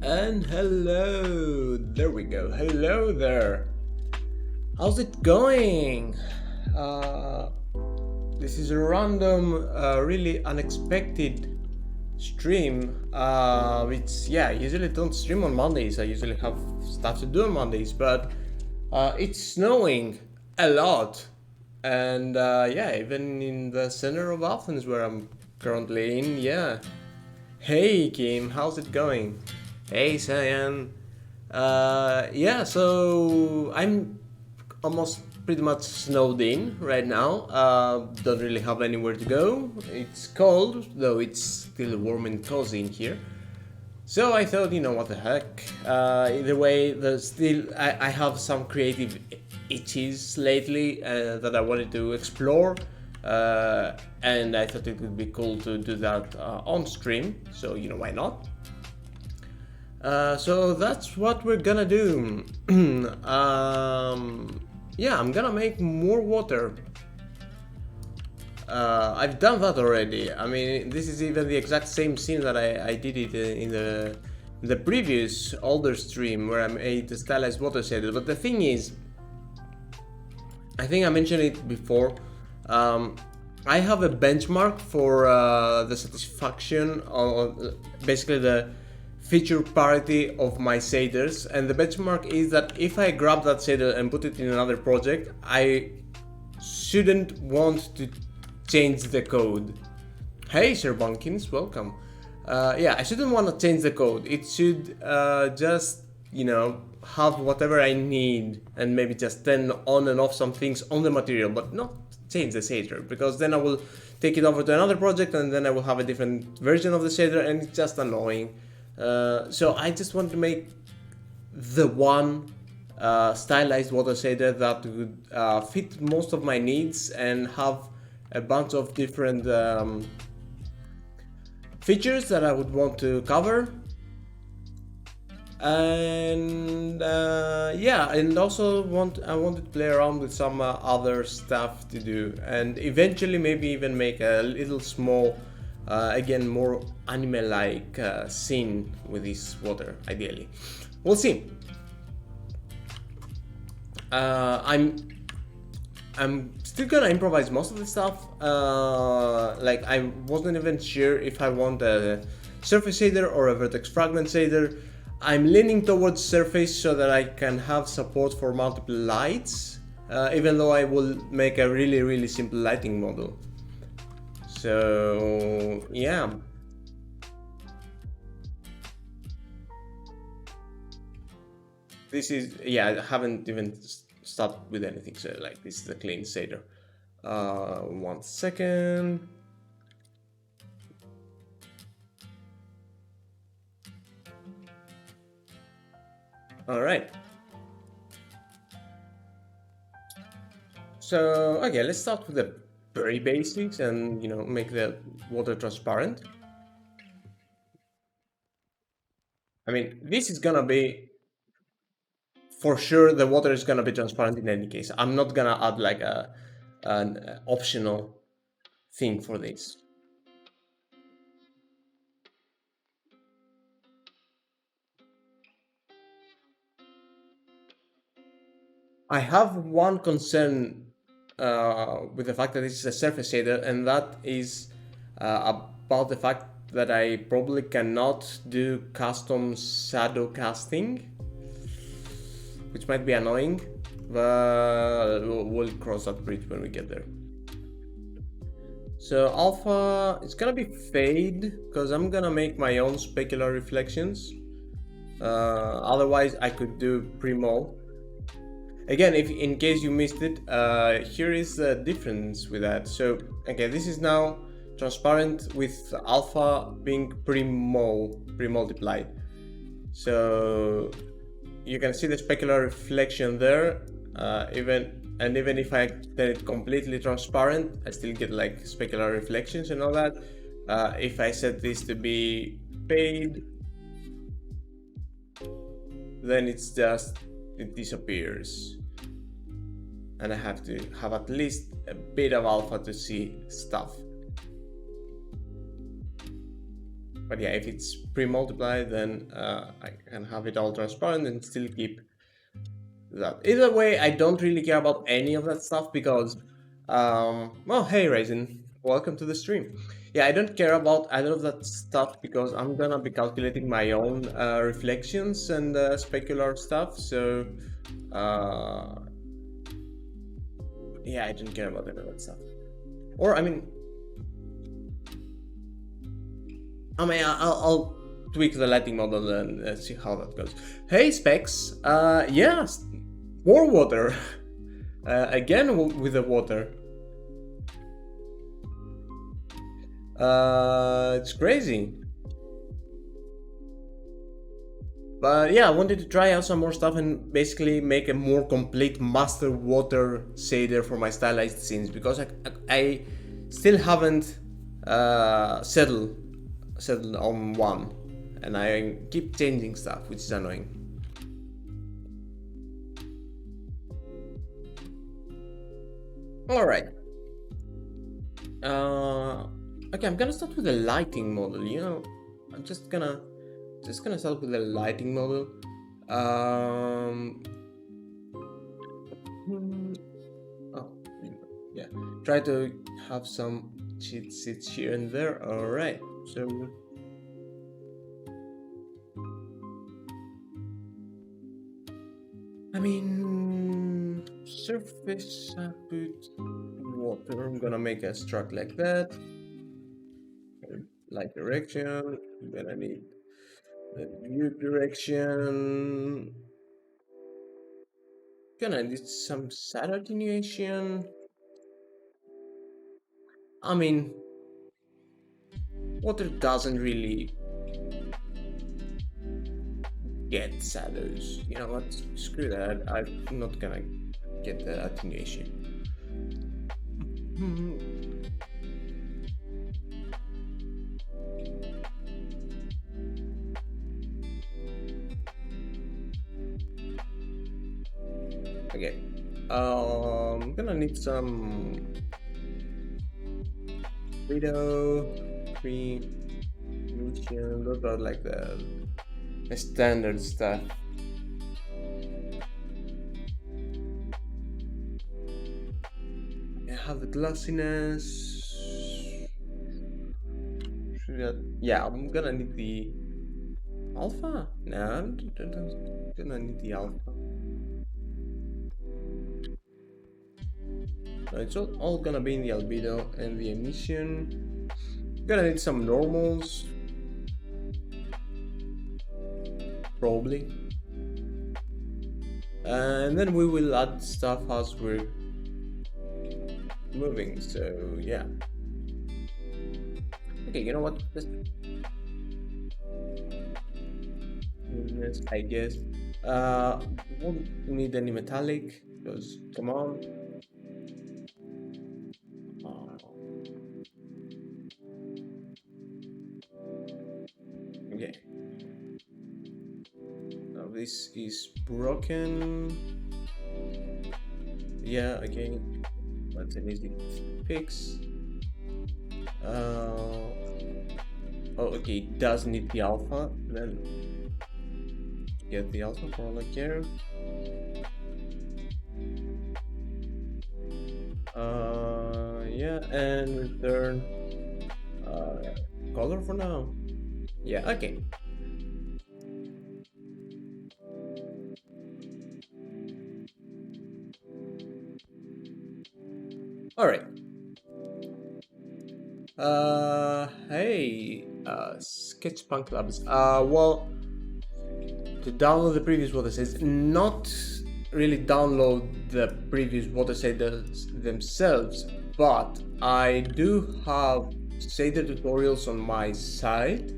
And hello, there we go. Hello there. How's it going? Uh, this is a random, really unexpected stream. It's I usually don't stream on Mondays. I usually have stuff to do on Mondays, but it's snowing a lot, and even in the center of Athens where I'm currently in. Yeah. Hey Kim, how's it going? Hey Cyan. So I'm almost pretty much snowed in right now. Don't really have anywhere to go. It's cold, though it's still warm and cozy in here. So I thought, what the heck. Either way, there's still I have some creative itches lately that I wanted to explore, and I thought it would be cool to do that on stream. So why not? So that's what we're gonna do. I'm gonna make more water. I've done that already. I mean, this is even the exact same scene that I did it in the previous older stream where I made the stylized water shader. But the thing is, I think I mentioned it before. I have a benchmark for the satisfaction of basically the feature parity of my shaders, and the benchmark is that if I grab that shader and put it in another project, I shouldn't want to change the code. Hey Sir Bunkins, welcome. I shouldn't want to change the code. It should just, have whatever I need and maybe just turn on and off some things on the material, but not change the shader, because then I will take it over to another project and then I will have a different version of the shader and it's just annoying. So I just want to make the one stylized water shader that would fit most of my needs and have a bunch of different features that I would want to cover. And and also I want to play around with some other stuff to do, and eventually maybe even make a little small, again more anime-like scene with this water. Ideally, we'll see. I'm still gonna improvise most of the stuff. I wasn't even sure if I want a surface shader or a vertex fragment shader. I'm leaning towards surface so that I can have support for multiple lights, even though I will make a really simple lighting model. So yeah. This is, I haven't even started with anything, so this is a clean shader. 1 second. All right. So, okay, let's start with the very basics and, make the water transparent. I mean, this is gonna be, for sure, the water is gonna be transparent in any case. I'm not gonna add an optional thing for this. I have one concern with the fact that this is a surface shader, and that is about the fact that I probably cannot do custom shadow casting, which might be annoying, but we'll cross that bridge when we get there. So alpha, it's gonna be fade, because I'm gonna make my own specular reflections. Otherwise I could do primo. Again, if in case you missed it, here is the difference with that. So, okay, this is now transparent with alpha being pre-multiplied. So you can see the specular reflection there. Even if I turn it completely transparent, I still get specular reflections and all that. If I set this to be fade, then it disappears, and I have to have at least a bit of alpha to see stuff. But yeah, if it's pre-multiplied, then I can have it all transparent and still keep that. Either way, I don't really care about any of that stuff because, well, hey, Raisin, welcome to the stream. Yeah, I don't care about either of that stuff because I'm gonna be calculating my own reflections and specular stuff. So, uh, yeah, I don't care about any of that stuff. Or, I'll tweak the lighting model and see how that goes. Hey, Specs. Yes, more water. Again with the water. It's crazy. But yeah, I wanted to try out some more stuff and basically make a more complete master water shader for my stylized scenes because I still haven't settled on one, and I keep changing stuff, which is annoying. All right. Okay, I'm gonna start with the lighting model. You know, I'm just gonna start with the lighting model. Oh, yeah. Try to have some cheat sheets here and there. All right. So. I mean, surface I put water. I'm gonna make a struct like that. Light direction. I'm gonna need the view direction. Gonna need some shadow attenuation. I mean, water doesn't really get shadows. You know what? Screw that. I'm not gonna get the attenuation. Okay. I'm gonna need some video, pre-illusion. Those are like the standard stuff. I have the glossiness. Yeah, I'm gonna need the alpha. No, I'm gonna need the alpha. No, it's all gonna be in the albedo and the emission. Gonna need some normals. Probably. And then we will add stuff as we're moving, so yeah. Okay, you know what? I guess. Won't need any metallic, because come on. Okay. Now this is broken. Yeah, okay. That's an easy fix. Oh, okay, it does need the alpha. Then get the alpha for all I care. Yeah, and return color for now. Yeah, okay. All right. Hey, Sketchpunk Labs. Well, to download the previous water shaders, not really download the previous water shaders themselves, but I do have shader tutorials on my site,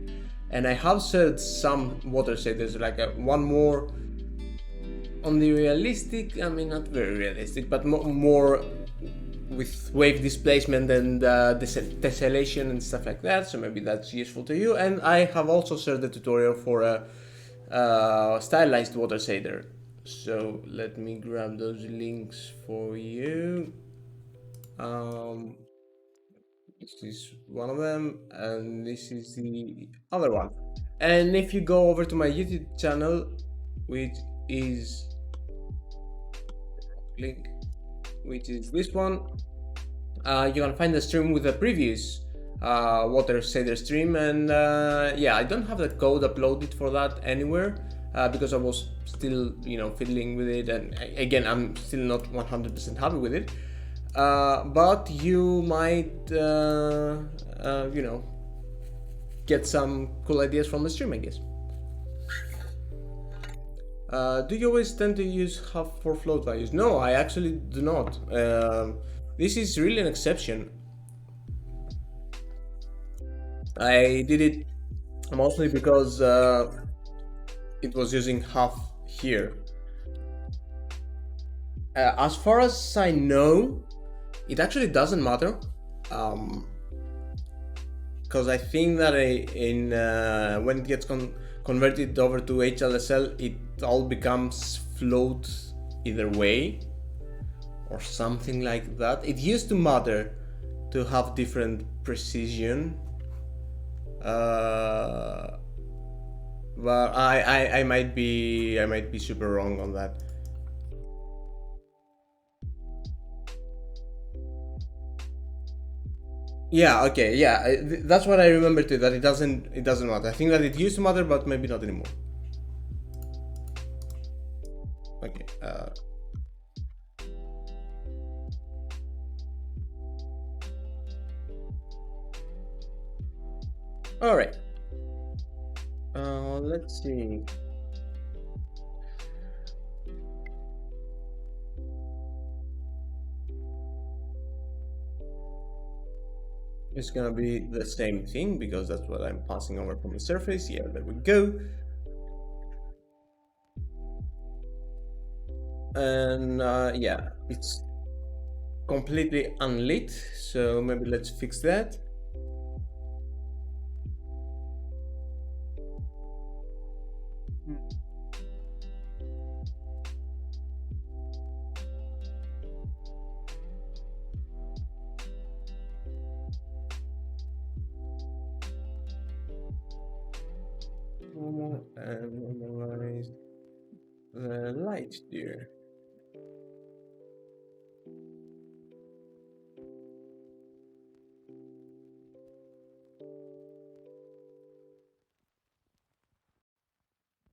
and I have shared some water shaders, like one more on the realistic, I mean, not very realistic, but more with wave displacement and tessellation and stuff like that, so maybe that's useful to you. And I have also shared the tutorial for a stylized water shader, so let me grab those links for you. This is one of them, and this is the other one. And if you go over to my YouTube channel, which is link, which is this one, you can find the stream with the previous water shader stream, and yeah, I don't have the code uploaded for that anywhere because I was still, fiddling with it, and again, I'm still not 100% happy with it. But you might, get some cool ideas from the stream, I guess. Do you always tend to use half for float values? No, I actually do not. This is really an exception. I did it mostly because it was using half here. As far as I know, it actually doesn't matter. Because I think that when it gets converted over to HLSL, it all becomes float either way or something like that. It used to matter to have different precision, but I might be super wrong on that. Yeah, okay, yeah, that's what I remember too, that it doesn't matter. I think that it used to matter, but maybe not anymore. Okay, all right. Let's see. It's gonna be the same thing because that's what I'm passing over from the surface. Yeah, there we go. And yeah, it's completely unlit, so maybe let's fix that. And normalize the light here.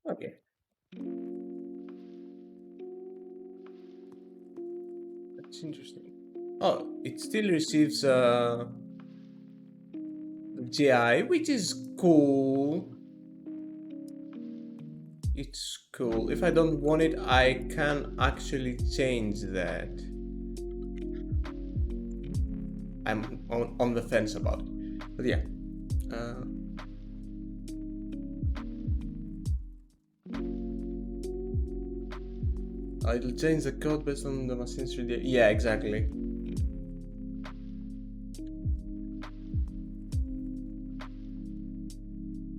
Okay. That's interesting. Oh, it still receives GI, which is cool. It's cool. If I don't want it, I can actually change that. I'm on the fence about it, but yeah. It'll change the code based on the machine's 3D. Yeah, exactly.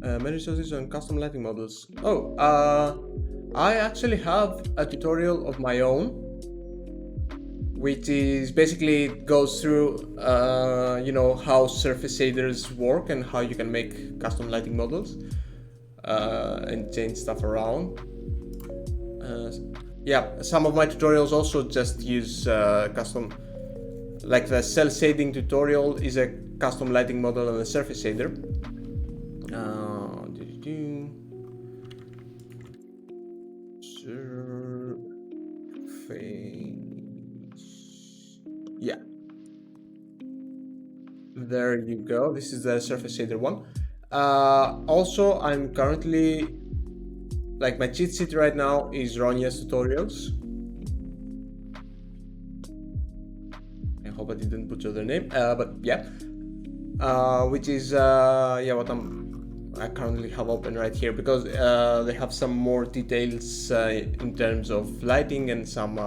Many resources on custom lighting models. Oh, I actually have a tutorial of my own, which is basically goes through, how surface shaders work and how you can make custom lighting models and change stuff around. Yeah, some of my tutorials also just use custom, like the cell shading tutorial is a custom lighting model and a surface shader. Yeah, there you go. This is the surface shader one. Also, I'm currently, like, my cheat sheet right now is Ronya's tutorials. I hope I didn't butcher their name, but yeah, which is what I currently have open right here because they have some more details in terms of lighting and some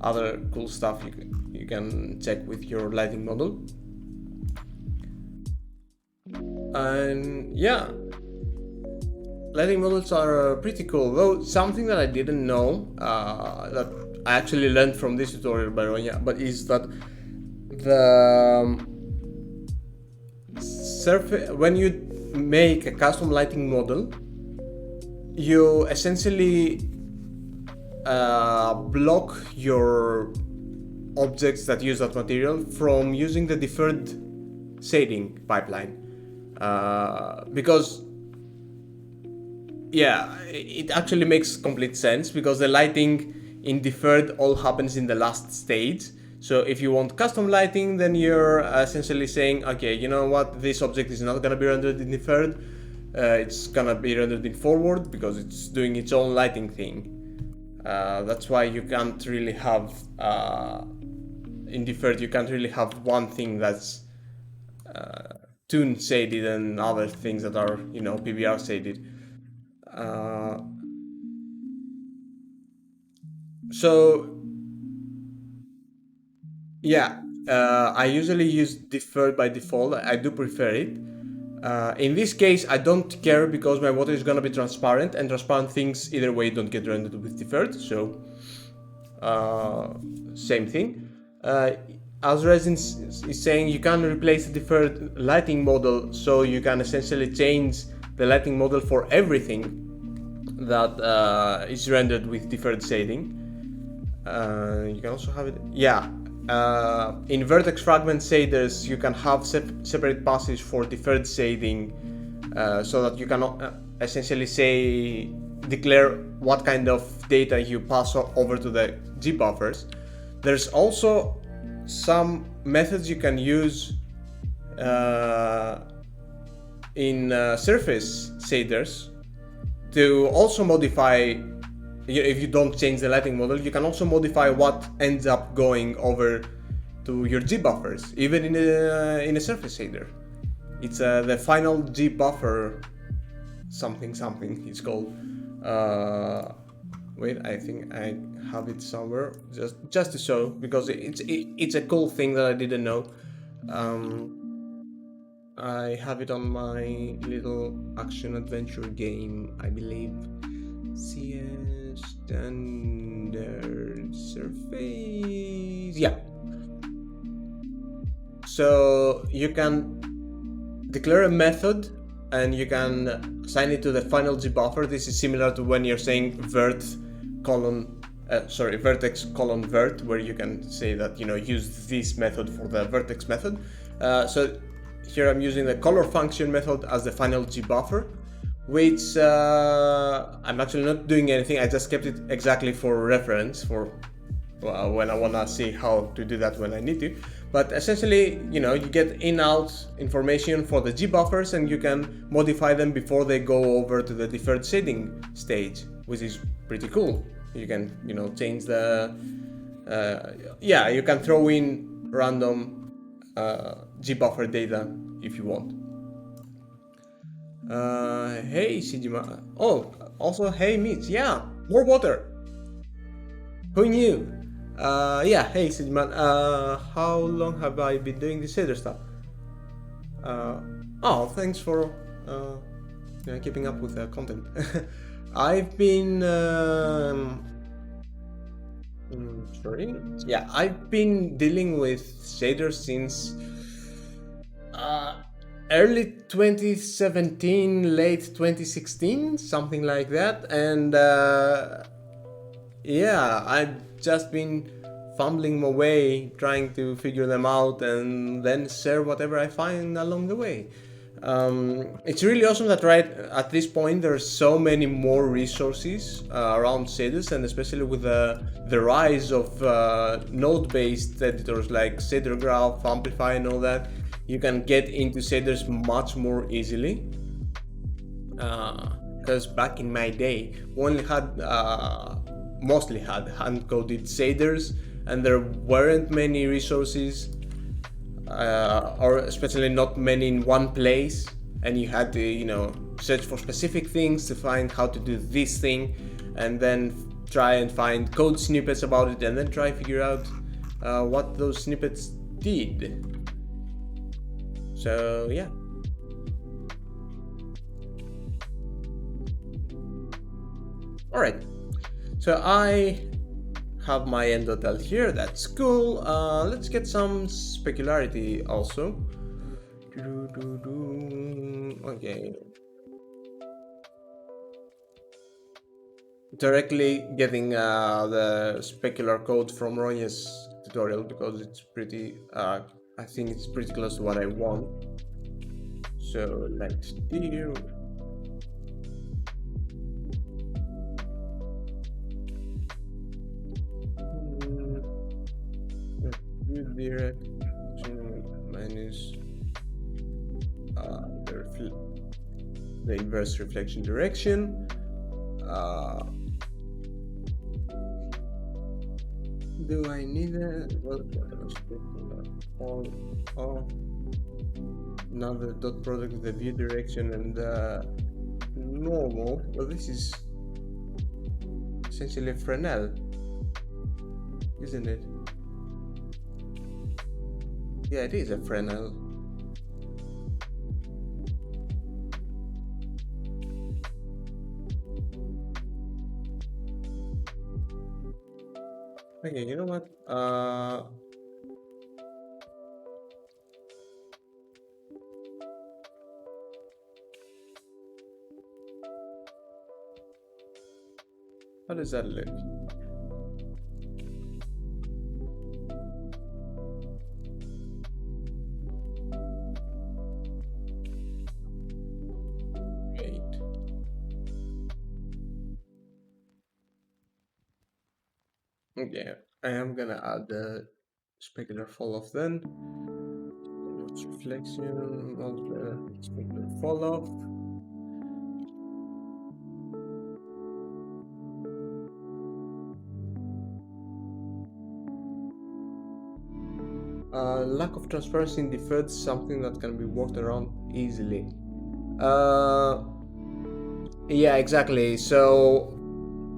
other cool stuff you can check with your lighting model. And yeah, lighting models are pretty cool, though something that I didn't know that I actually learned from this tutorial by Ronya, but is that surface, when you make a custom lighting model, you essentially block your objects that use that material from using the deferred shading pipeline, because yeah, it actually makes complete sense, because the lighting in deferred all happens in the last stage. So if you want custom lighting, then you're essentially saying, okay, you know what, this object is not going to be rendered in deferred, it's going to be rendered in forward because it's doing its own lighting thing. That's why you can't really have, in deferred, you can't really have one thing that's toon shaded and other things that are, you know, PBR shaded. So yeah, I usually use deferred by default. I do prefer it. In this case, I don't care because my water is gonna be transparent, and transparent things either way don't get rendered with deferred. So same thing. As Resin is saying, you can replace the deferred lighting model, so you can essentially change the lighting model for everything that is rendered with deferred shading. You can also have it, yeah. In vertex fragment shaders, you can have separate passes for deferred shading, so that you can essentially declare what kind of data you pass over to the G buffers. There's also some methods you can use in surface shaders to also modify. If you don't change the lighting model, you can also modify what ends up going over to your G buffers, even in a surface shader. It's the final G buffer something it's called. Wait, I think I have it somewhere just to show, because it's a cool thing that I didn't know. I have it on my little action adventure game, I believe. CS standard surface, yeah. So you can declare a method and you can assign it to the final G buffer. This is similar to when you're saying vertex colon vert, where you can say that, you know, use this method for the vertex method. So here I'm using the color function method as the final G buffer, which I'm actually not doing anything. I just kept it exactly for reference for when I want to see how to do that when I need to. But essentially, you know, you get in-out information for the G buffers, and you can modify them before they go over to the deferred shading stage, which is pretty cool. You can, you know, change the yeah, you can throw in random G buffer data if you want. Hey Shijima. Oh, also hey Mitch. Yeah, more water. Who knew? Yeah, hey Shijima. How long have I been doing this shader stuff? Oh, thanks for keeping up with the content. I've been sorry. Yeah, I've been dealing with shaders since early 2017, late 2016, something like that. And yeah, I've just been fumbling my way, trying to figure them out and then share whatever I find along the way. It's really awesome that right at this point there's so many more resources around shaders, and especially with the rise of node-based editors like Shader Graph, Amplify and all that, you can get into shaders much more easily. Because back in my day, we only had mostly had hand-coded shaders, and there weren't many resources, or especially not many in one place, and you had to, you know, search for specific things to find how to do this thing, and then try and find code snippets about it, and then try to figure out what those snippets did. So yeah. Alright, so I have my end.l here, that's cool. Let's get some specularity also. Okay. Directly getting the specular code from Ronya's tutorial because it's pretty, I think it's pretty close to what I want. So let's do. View direction minus the inverse reflection direction. Do I need a on now the dot product of the view direction and normal? Well, this is essentially a Fresnel, isn't it? Yeah, it is a Fresnel. Okay, you know what? How does that look? Great. Okay, I am gonna add the specular fall off then. Notch reflection, multiplier, specular fall off. Lack of transparency in deferred is something that can be worked around easily. Yeah, exactly. So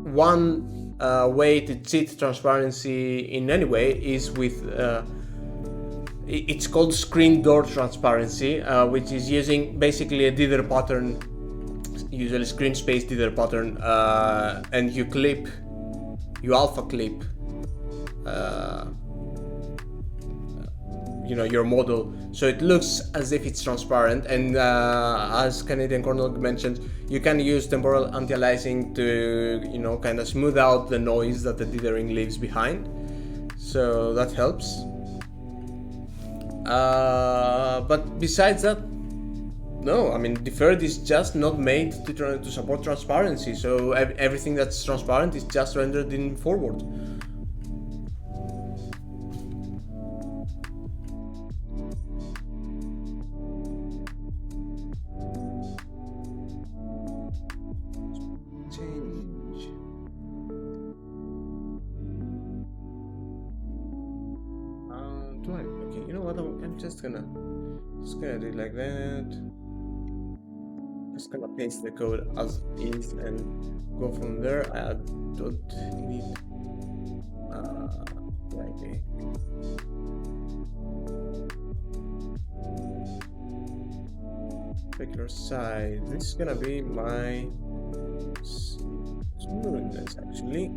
one way to cheat transparency in any way is with it's called screen door transparency, which is using basically a dither pattern, usually screen space dither pattern, and you alpha clip your model, so it looks as if it's transparent. And as Canadian Cornell mentioned, you can use temporal anti-aliasing to kind of smooth out the noise that the dithering leaves behind, so that helps. But besides that, no, I mean, deferred is just not made to support transparency, so everything that's transparent is just rendered in forward. Okay, you know what? I'm just gonna do it like that. Just gonna paste the code as is and go from there. I don't need like regular size. This is gonna be my smoothness actually.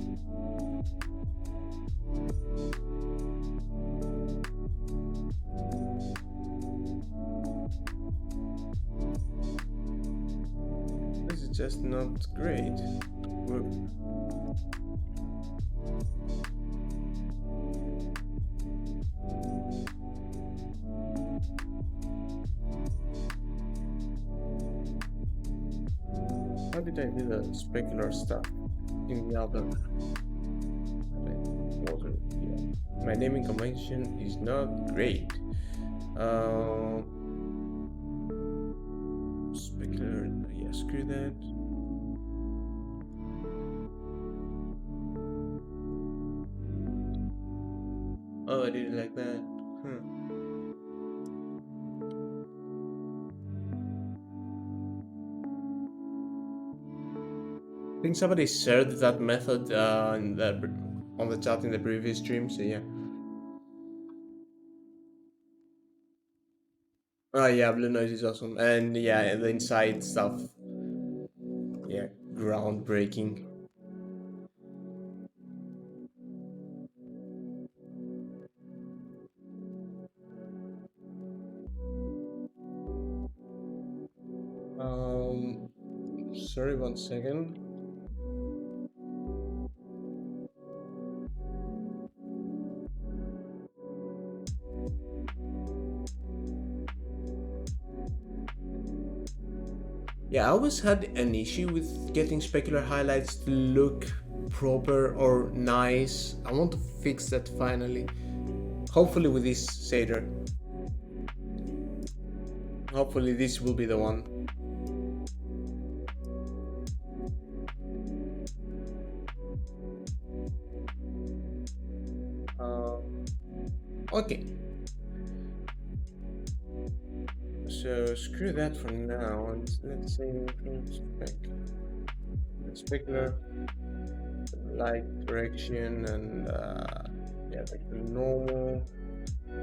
This is just not great. How did I do the specular stuff in the other? My naming convention is not great. Specular, yeah, screw that. Oh, I did it like that. I think somebody shared that method on the chat in the previous stream, so yeah. Oh yeah, Blue Noise is awesome. And yeah, the inside stuff. Yeah, groundbreaking. 1 second. Yeah, I always had an issue with getting specular highlights to look proper or nice. I want to fix that finally. Hopefully with this shader. Hopefully this will be the one. Okay. So screw that for now, and let's say specular light direction, and yeah, take the normal,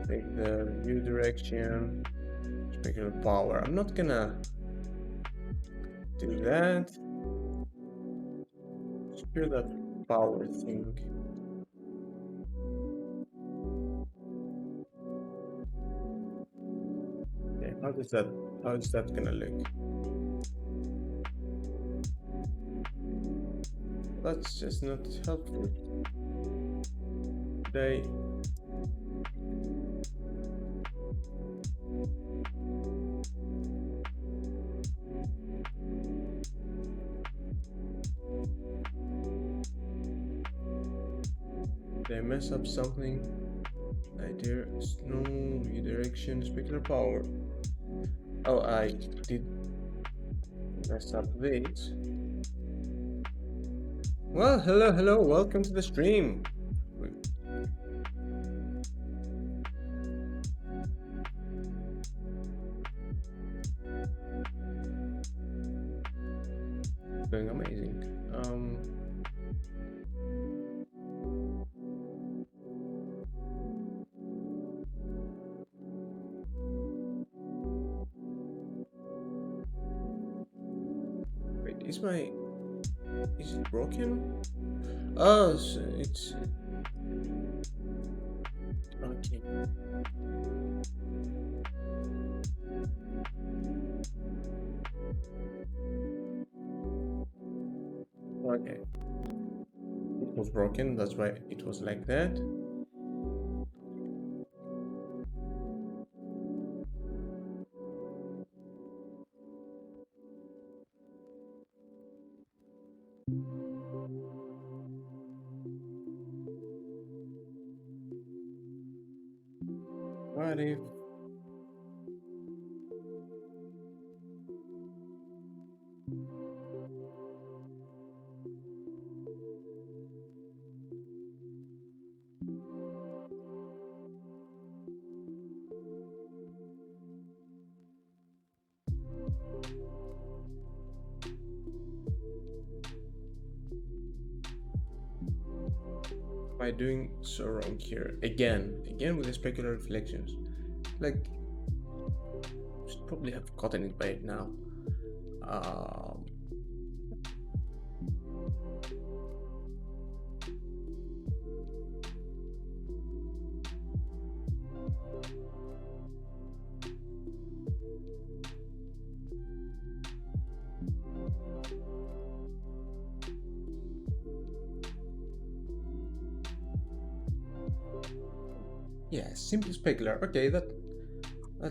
take the view direction, specular power. I'm not gonna do that. Screw that power thing. Okay, how is that gonna look? That's just not helpful. They mess up something. Idea, no redirection, specular power. Oh, I did mess up this. Well, hello, welcome to the stream. Doing amazing. Wait, is it broken? Oh, so it's okay. Okay. It was broken, that's why it was like that. What if am I doing so wrong here? Again with the specular reflections. Like, should probably have gotten it by now. Yeah, simple specular. Okay, that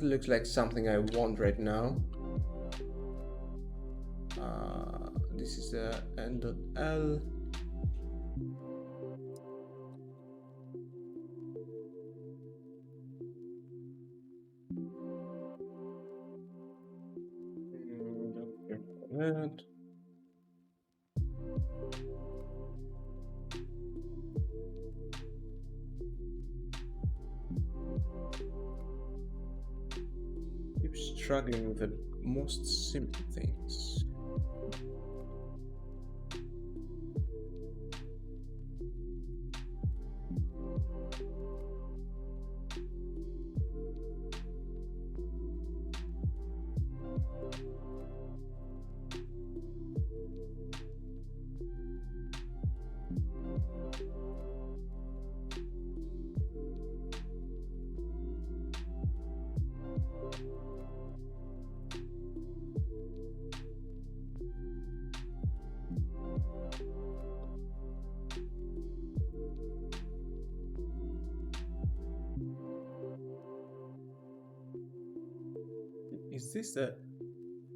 looks like something I want right now. This is the n.l. That. Keep struggling with the most simple things. Is this the...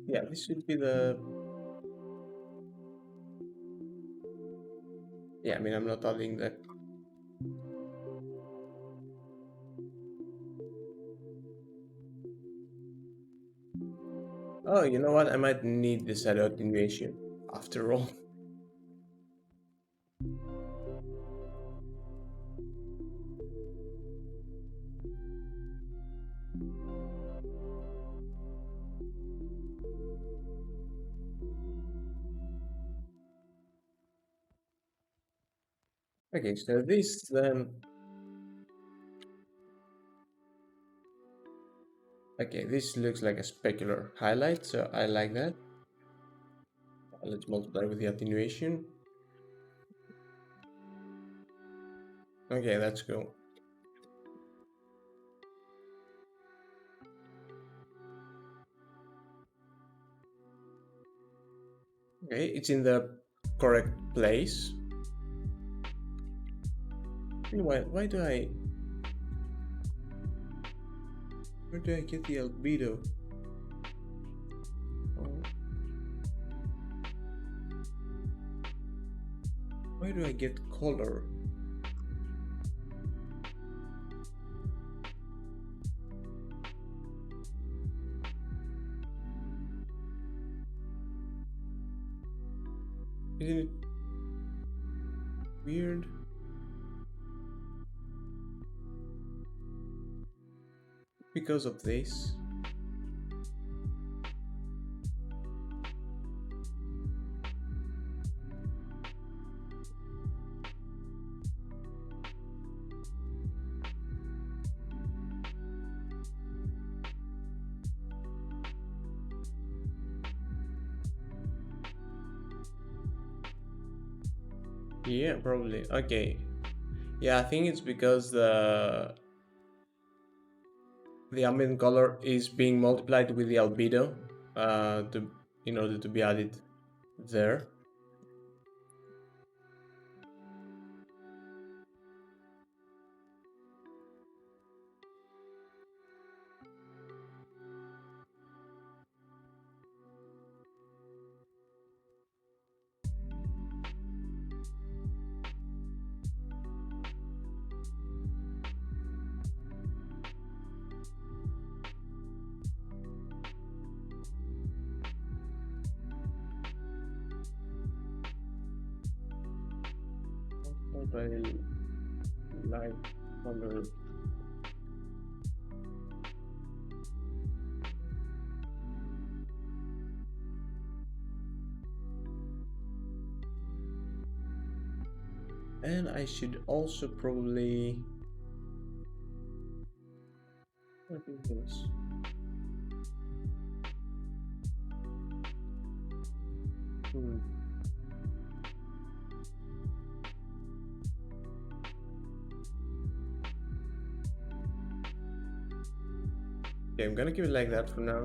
Yeah, this should be the... Yeah, I mean, I'm not adding the... Oh, you know what? I might need this shadow attenuation after all. Okay, so this okay, this looks like a specular highlight, so I like that. Let's multiply with the attenuation. Okay, that's cool. Okay, it's in the correct place. Why do I... Where do I get the albedo? Oh. Why do I get color? Isn't it weird? Because of this? Yeah, probably. Okay. Yeah, I think it's because the ambient color is being multiplied with the albedo to in order to be added there. By light color. And I should also probably... What is this? Okay, I'm gonna keep it like that for now.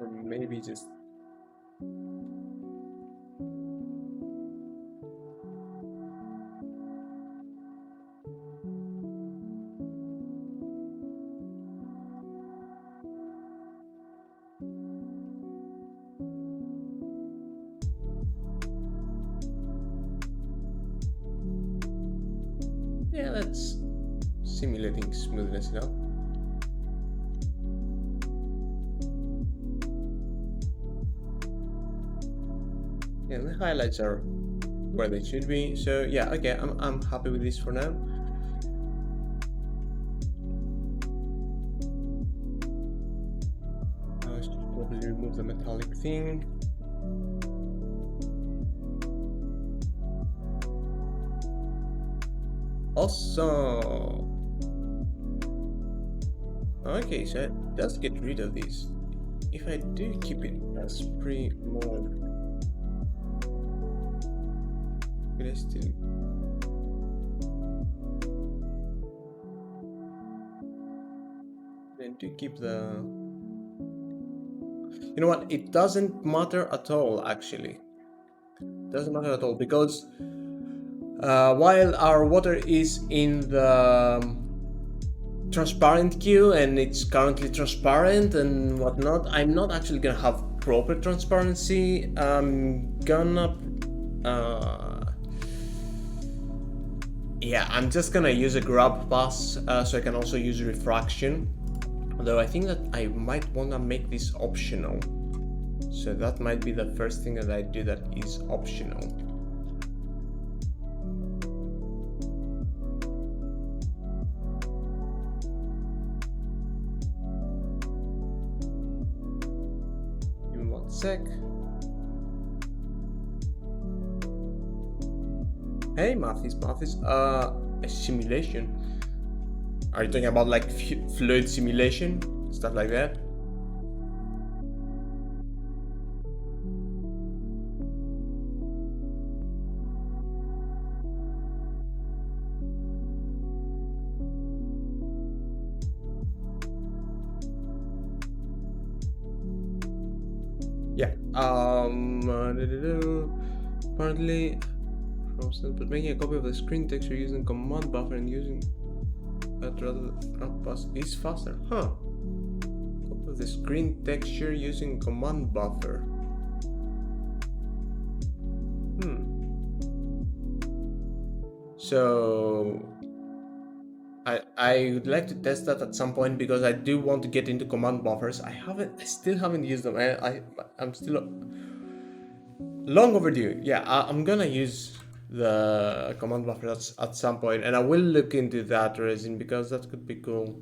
Or maybe just... Yeah, that's simulating smoothness now. Yeah, the highlights are where they should be. So yeah, okay, I'm happy with this for now. I should probably remove the metallic thing. Awesome. Okay, so it does get rid of these. If I do keep it as pre-mode, could I still? Then do keep the. You know what? It doesn't matter at all. Actually, doesn't matter at all because while our water is in the transparent queue and it's currently transparent and whatnot, I'm not actually gonna have proper transparency. I'm gonna yeah, I'm just gonna use a grab pass so I can also use refraction, although I think that I might wanna make this optional, so that might be the first thing that I do that is optional. Give me 1 sec. Hey, Mathis, a simulation. Are you talking about like fluid simulation, stuff like that? Yeah. Apparently, but making a copy of the screen texture using command buffer and using that rather than pass is faster. Huh. Copy of the screen texture using command buffer. So I would like to test that at some point because I do want to get into command buffers. I still haven't used them. I'm still long overdue. Yeah, I'm gonna use the command buffer at some point, and I will look into that resin because that could be cool.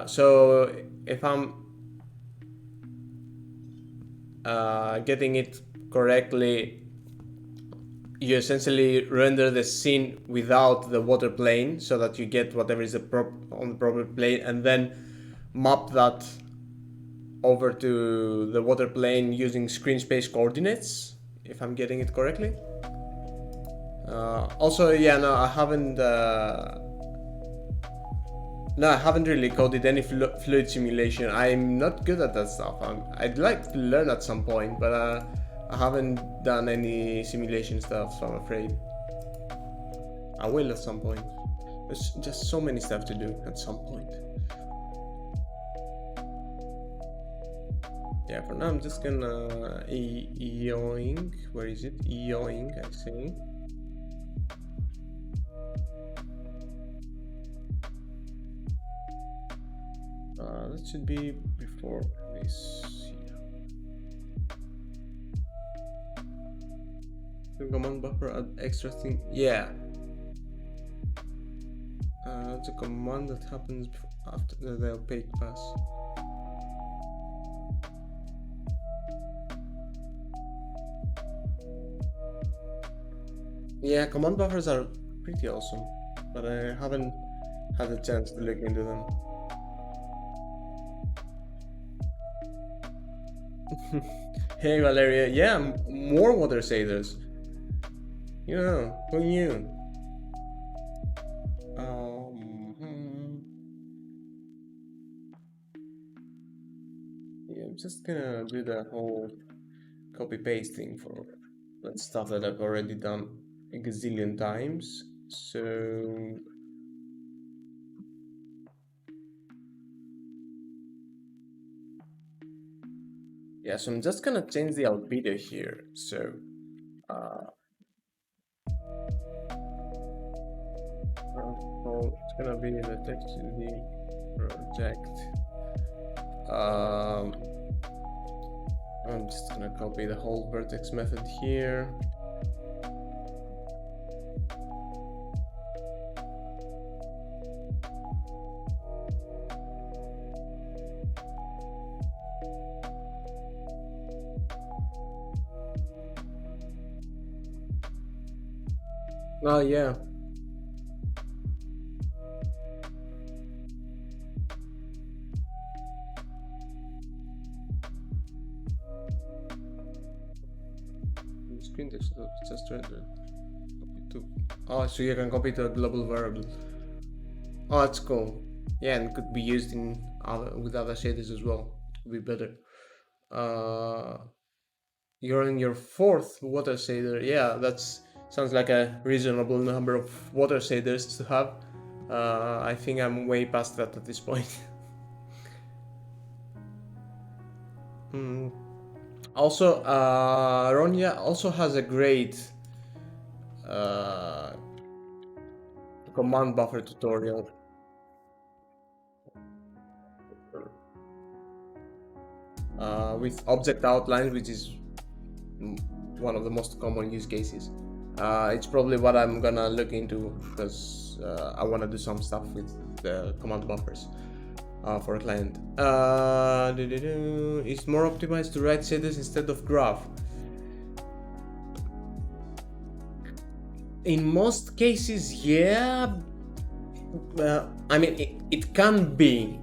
So if I'm getting it correctly, you essentially render the scene without the water plane so that you get whatever is on the proper plane, and then map that over to the water plane using screen space coordinates, if I'm getting it correctly. Also, yeah, no, I haven't really coded any fluid simulation. I'm not good at that stuff. I'd like to learn at some point, but I haven't done any simulation stuff, so I'm afraid. I will at some point. There's just so many stuff to do at some point. Yeah, for now I'm just gonna EOing. Where is it? EOing, I say. That should be before this. The command buffer add extra thing. Yeah. It's a command that happens after the opaque pass. Yeah, command buffers are pretty awesome, but I haven't had a chance to look into them. Hey Valeria, yeah, more water sailors. You know, who knew? Yeah, I'm just gonna do the whole copy paste thing for that stuff that I've already done a gazillion times. So yeah, so I'm just gonna change the albedo here. So it's gonna be the text to the project. I'm just gonna copy the whole vertex method here. Oh yeah. screen text, just try to copy to. Oh, so you can copy to a global variable. Oh, that's cool. Yeah, and could be used in with other shaders as well. Could be better. You're in your fourth water shader. Yeah, that's sounds like a reasonable number of water shaders to have. I think I'm way past that at this point. Also, Ronya also has a great command buffer tutorial. With object outlines, which is one of the most common use cases. It's probably what I'm gonna look into because I want to do some stuff with the command buffers for a client. It's more optimized to write shaders instead of graph. In most cases, yeah. I mean, it can be,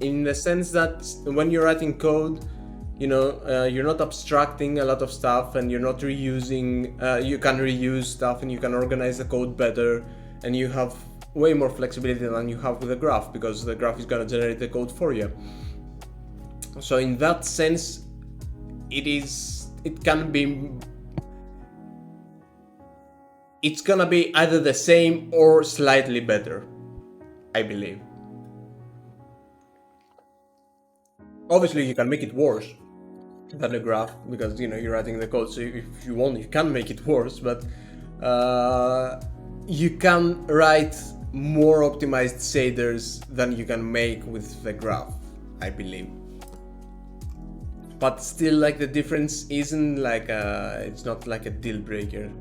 in the sense that when you're writing code, you know, you're not abstracting a lot of stuff, and you're not reusing. You can reuse stuff, and you can organize the code better, and you have way more flexibility than you have with a graph, because the graph is gonna generate the code for you. So in that sense, it can be. It's gonna be either the same or slightly better, I believe. Obviously, you can make it worse than a graph, because you know you're writing the code. So if you want, you can make it worse, but you can write more optimized shaders than you can make with the graph, I believe. But still, like, the difference isn't like it's not like a deal breaker.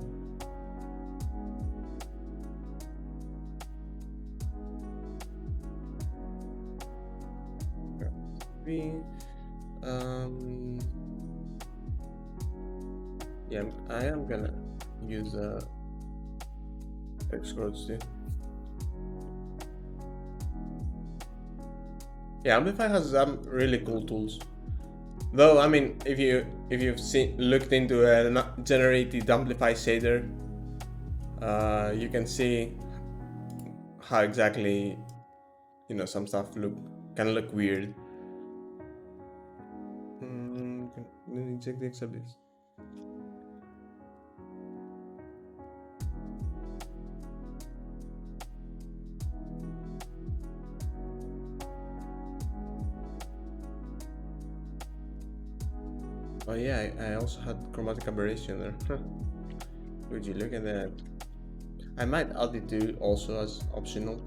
Yeah, I am gonna use Xcode too. Yeah, Amplify has some really cool tools. Though, I mean, if you've looked into a generated Amplify shader, you can see how exactly, you know, some stuff can look weird. Check the exhibits. Oh yeah, I also had chromatic aberration there. Would you look at that? I might add it to also as optional.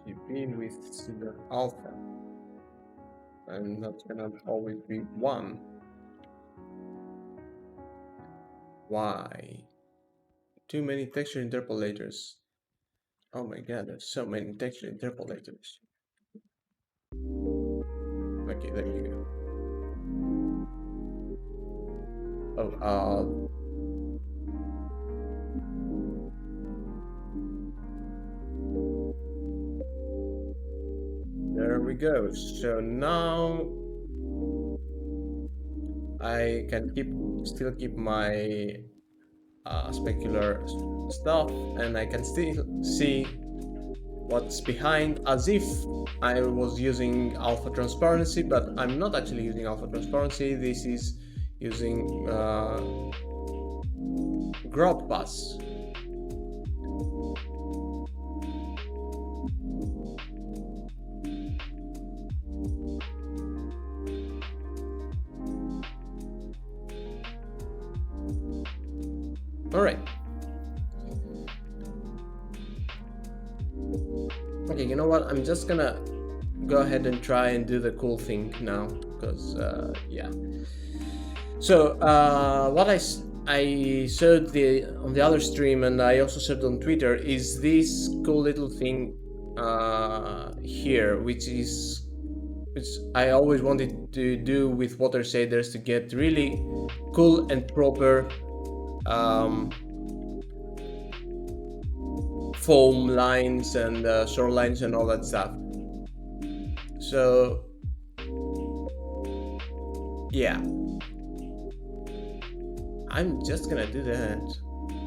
RGB with silver alpha, and that's gonna always be 1. Why? Too many texture interpolators. Oh my god, there's so many texture interpolators. Okay, there you go. Oh, there we go. So now I can still keep my specular stuff, and I can still see what's behind, as if I was using alpha transparency, but I'm not actually using alpha transparency. This is using grab pass. All right. Okay, you know what? I'm just gonna go ahead and try and do the cool thing now, because yeah. So what I showed on the other stream, and I also showed on Twitter, is this cool little thing here, which I always wanted to do with water shaders, to get really cool and proper foam lines and shore lines and all that stuff. So yeah, I'm just gonna do that.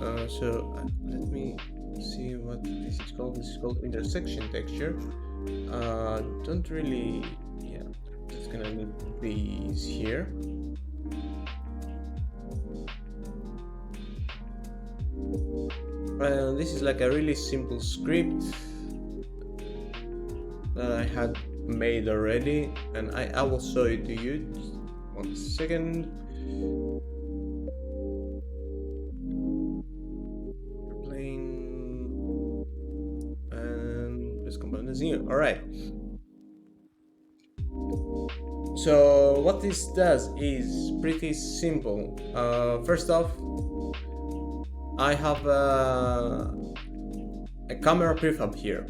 Let me see what this is called. This is called intersection texture. Don't really, yeah, just gonna need these here. This is like a really simple script that I had made already, and I will show it to you. Just 1 second. Plane and this component is new. All right. So what this does is pretty simple. First off, I have a camera prefab here.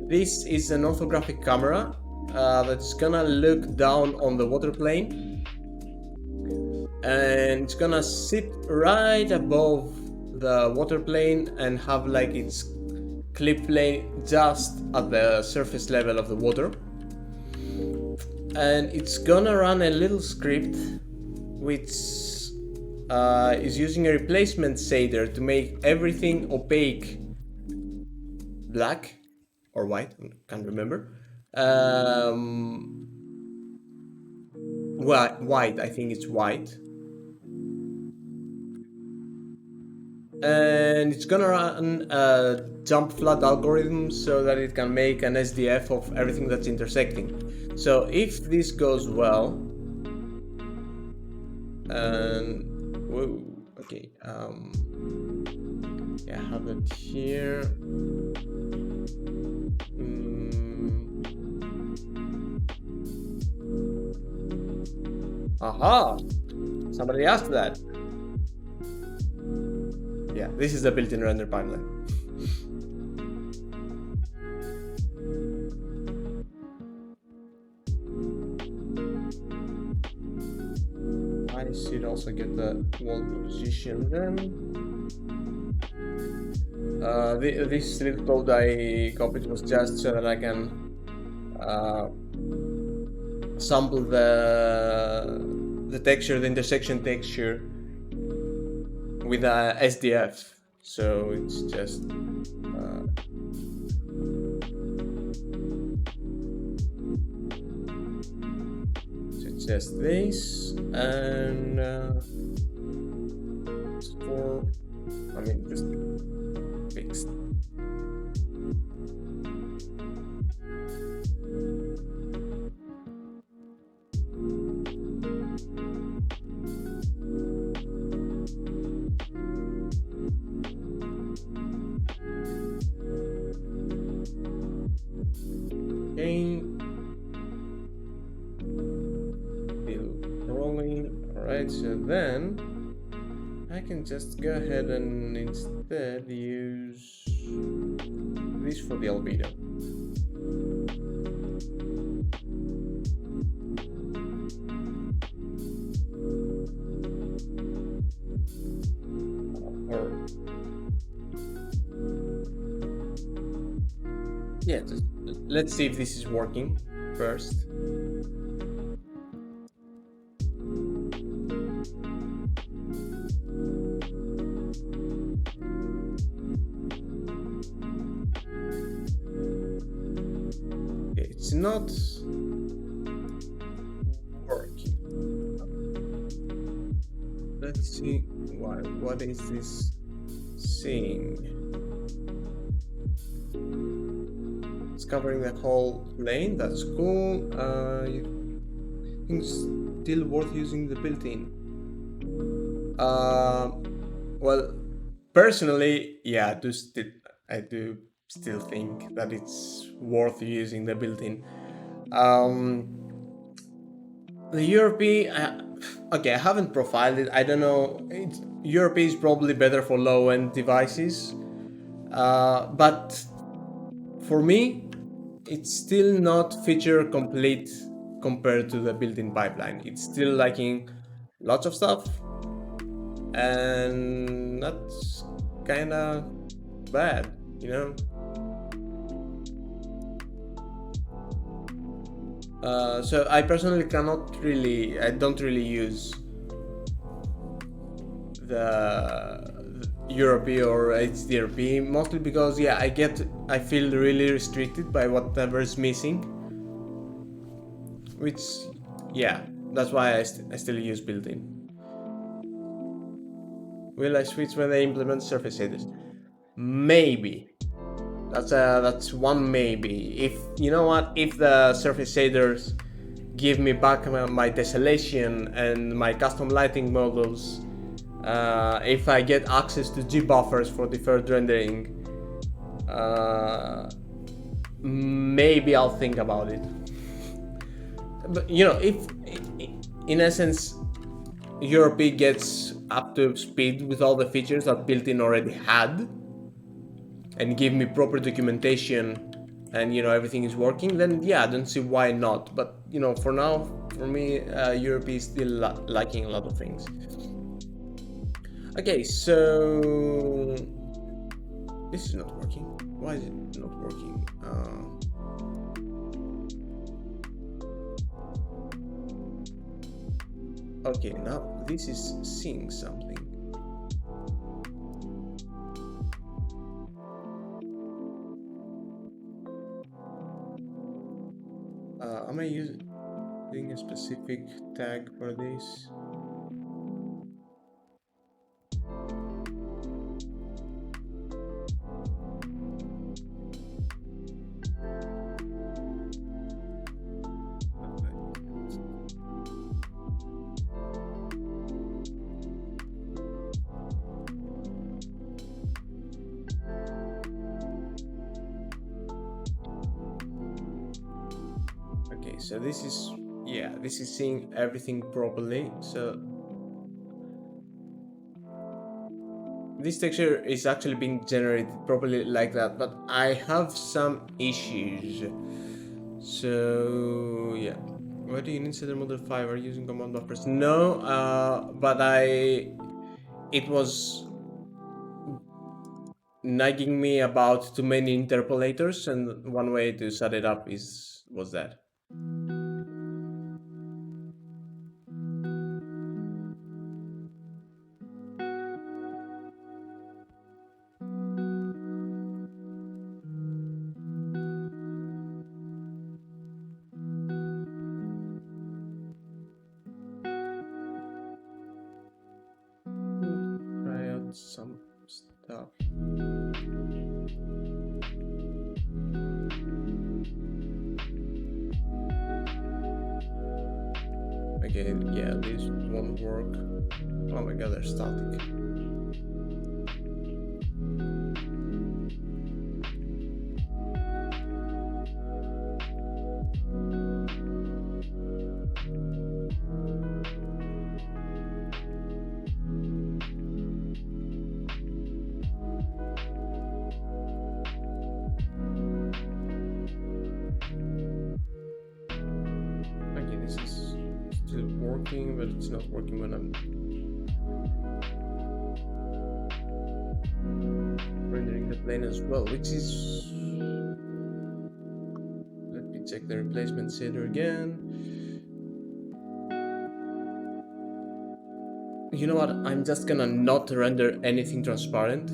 This is an orthographic camera that's gonna look down on the water plane, and it's gonna sit right above the water plane and have like its clip plane just at the surface level of the water. And it's gonna run a little script which is using a replacement shader to make everything opaque black or white, I can't remember. White, I think it's white. And it's gonna run a jump flood algorithm so that it can make an SDF of everything that's intersecting. So if this goes well, and whoa, okay, yeah, I have it here. Aha! Somebody asked that. Yeah, this is the built-in render pipeline. I should also get the wall position then. This little code I copied was just so that I can sample the texture, the intersection texture with a SDF. So it's just this and just fixed. Okay. Alright, so then I can just go ahead and instead use this for the albedo. Yeah, let's see if this is working first. It's not working. Let's see why. What is this saying? It's covering the whole plane. That's cool. I think it's still worth using the built-in. Well, personally, yeah, I do still think that it's worth using the built-in. The URP, okay, I haven't profiled it. I don't know. URP is probably better for low-end devices, but for me, it's still not feature complete compared to the built-in pipeline. It's still lacking lots of stuff, and that's kind of bad, you know. So I personally I don't really use the Europe or HDRP, mostly because yeah, I feel really restricted by whatever is missing, which yeah, that's why I still use built-in. Will I switch when I implement surface shaders? Maybe. That's one maybe. If you know what, if the surface shaders give me back my tessellation and my custom lighting models, if I get access to G buffers for deferred rendering, maybe I'll think about it. But you know, if in essence Europe gets up to speed with all the features that built-in already had, and give me proper documentation, and you know everything is working, then yeah, I don't see why not. But you know, for now, for me, Europe is still lacking a lot of things. Okay, so this is not working. Why is it not working? Okay, now this is seeing something. Am I using a specific tag for this? So this is, yeah, this is seeing everything properly. So this texture is actually being generated properly like that, but I have some issues. So yeah, why do you need shader model 5? Are you using command buffers? No, but it was nagging me about too many interpolators, and one way to set it up was that. Try out some stuff. Okay, yeah, this won't work. Oh my god, they're static. Okay, this is still working, but it's not working when I'm rendering the plane as well, which is... Let me check the replacement shader again. You know what, I'm just gonna not render anything transparent.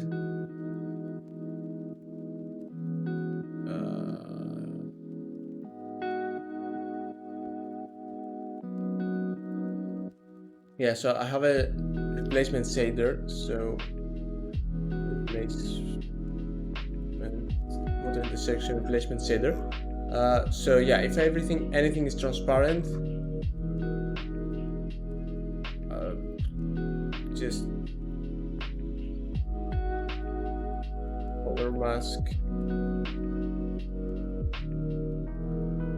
Yeah, so I have a replacement shader, so model intersection replacement shader. So yeah, if anything is transparent, just color mask,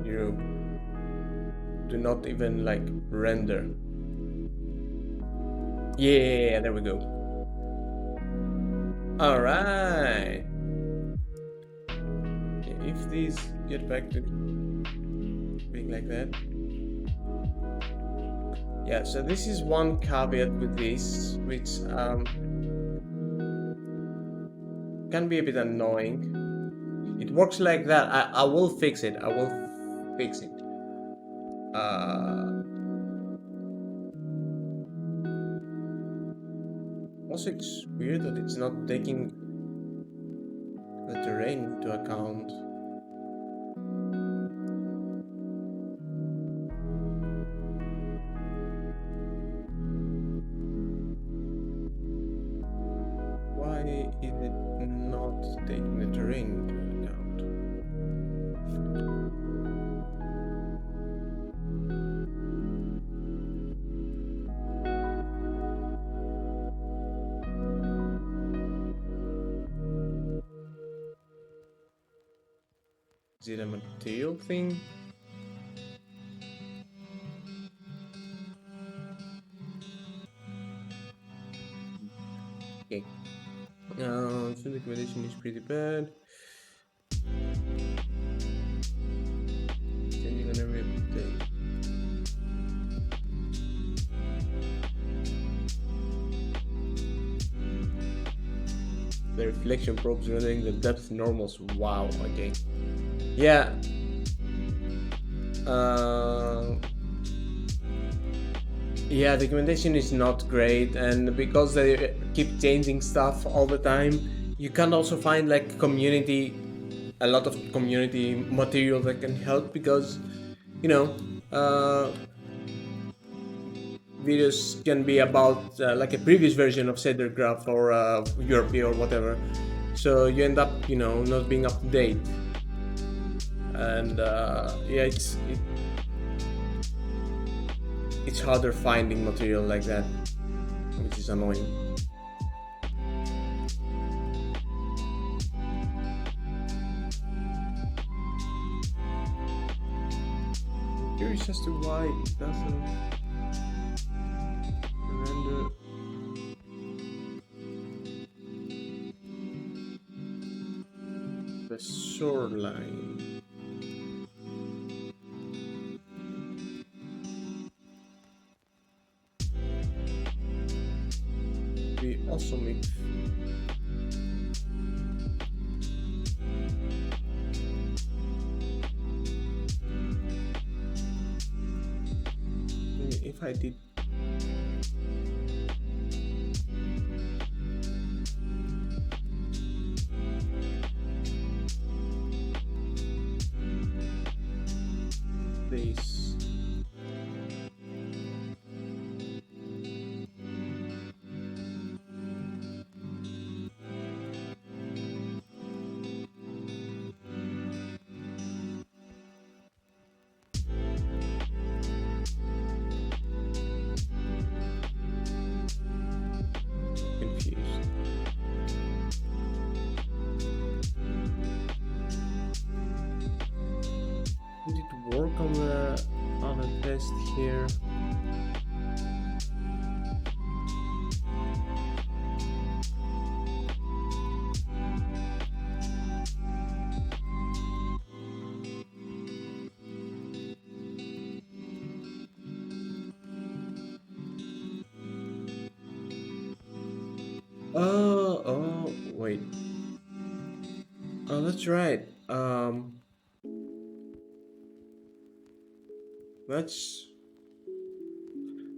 you know, do not even like render. Yeah, there we go. All right. If these get back to being like that, Yeah, so this is one caveat with this, which can be a bit annoying. It works like that. I will fix it. I will fix it. Also, it's weird that it's not taking the terrain into account. Why is it not taking the terrain into account? Is it a material thing? Okay. So the condition is pretty bad. Changing on every update. The reflection probes running the depth normals. Wow, okay. Yeah. Yeah, the documentation is not great, and because they keep changing stuff all the time, you can also find like a lot of community material that can help, because you know, videos can be about like a previous version of shader graph or Europe or whatever, so you end up not being up to date, and yeah, it's harder finding material like that, which is annoying. Curious as to why it doesn't render the shoreline. We also make if I did this, confused. Did it work on the test here? Oh, wait. Oh, that's right.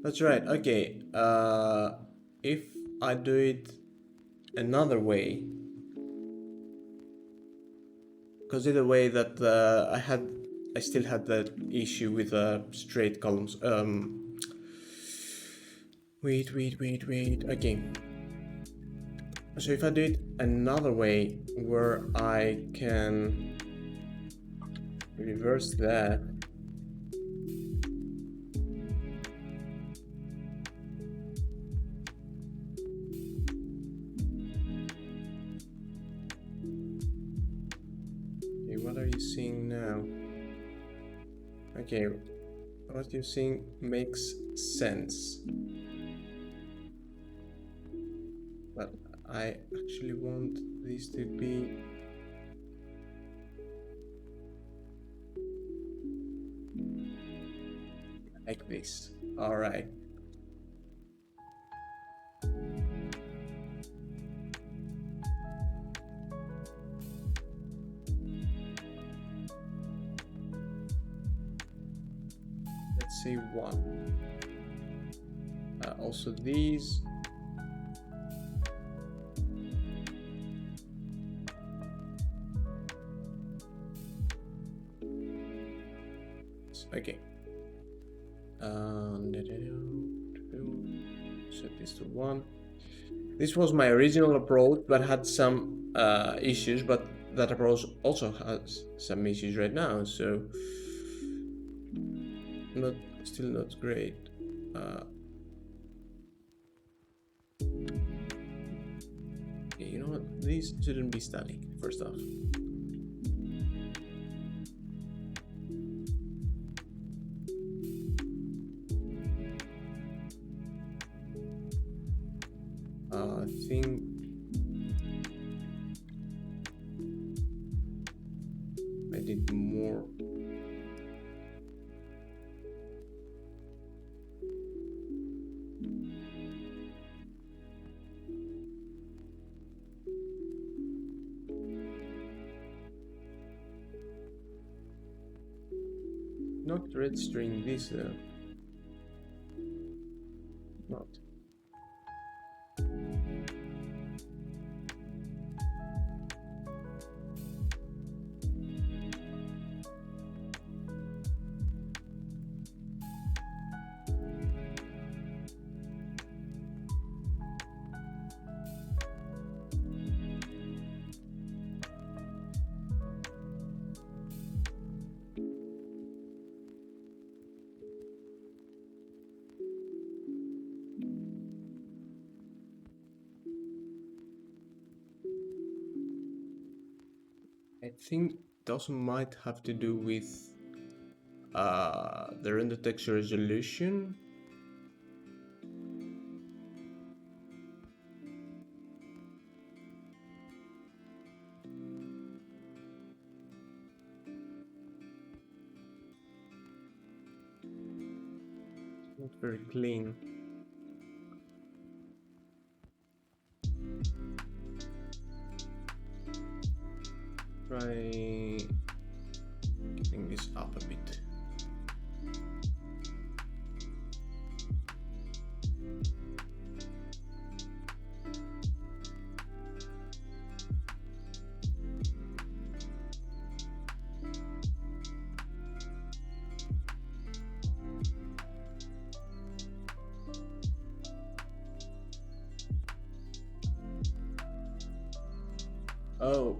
That's right. Okay. If I do it another way, because either way that I still had that issue with straight columns. Wait. Okay. So if I do it another way, where I can reverse that. Okay, what are you seeing now? Okay, what you're seeing makes sense. But I actually want this to be like this. All right. Let's say 1. Also these. Okay. Set this to 1. This was my original approach, but had some issues. But that approach also has some issues right now, so still not great. You know what? These shouldn't be static. First off. I think I did more. Not registering this though. Not. I think those might have to do with the render texture resolution. Not very clean. Try getting this up a bit. Oh,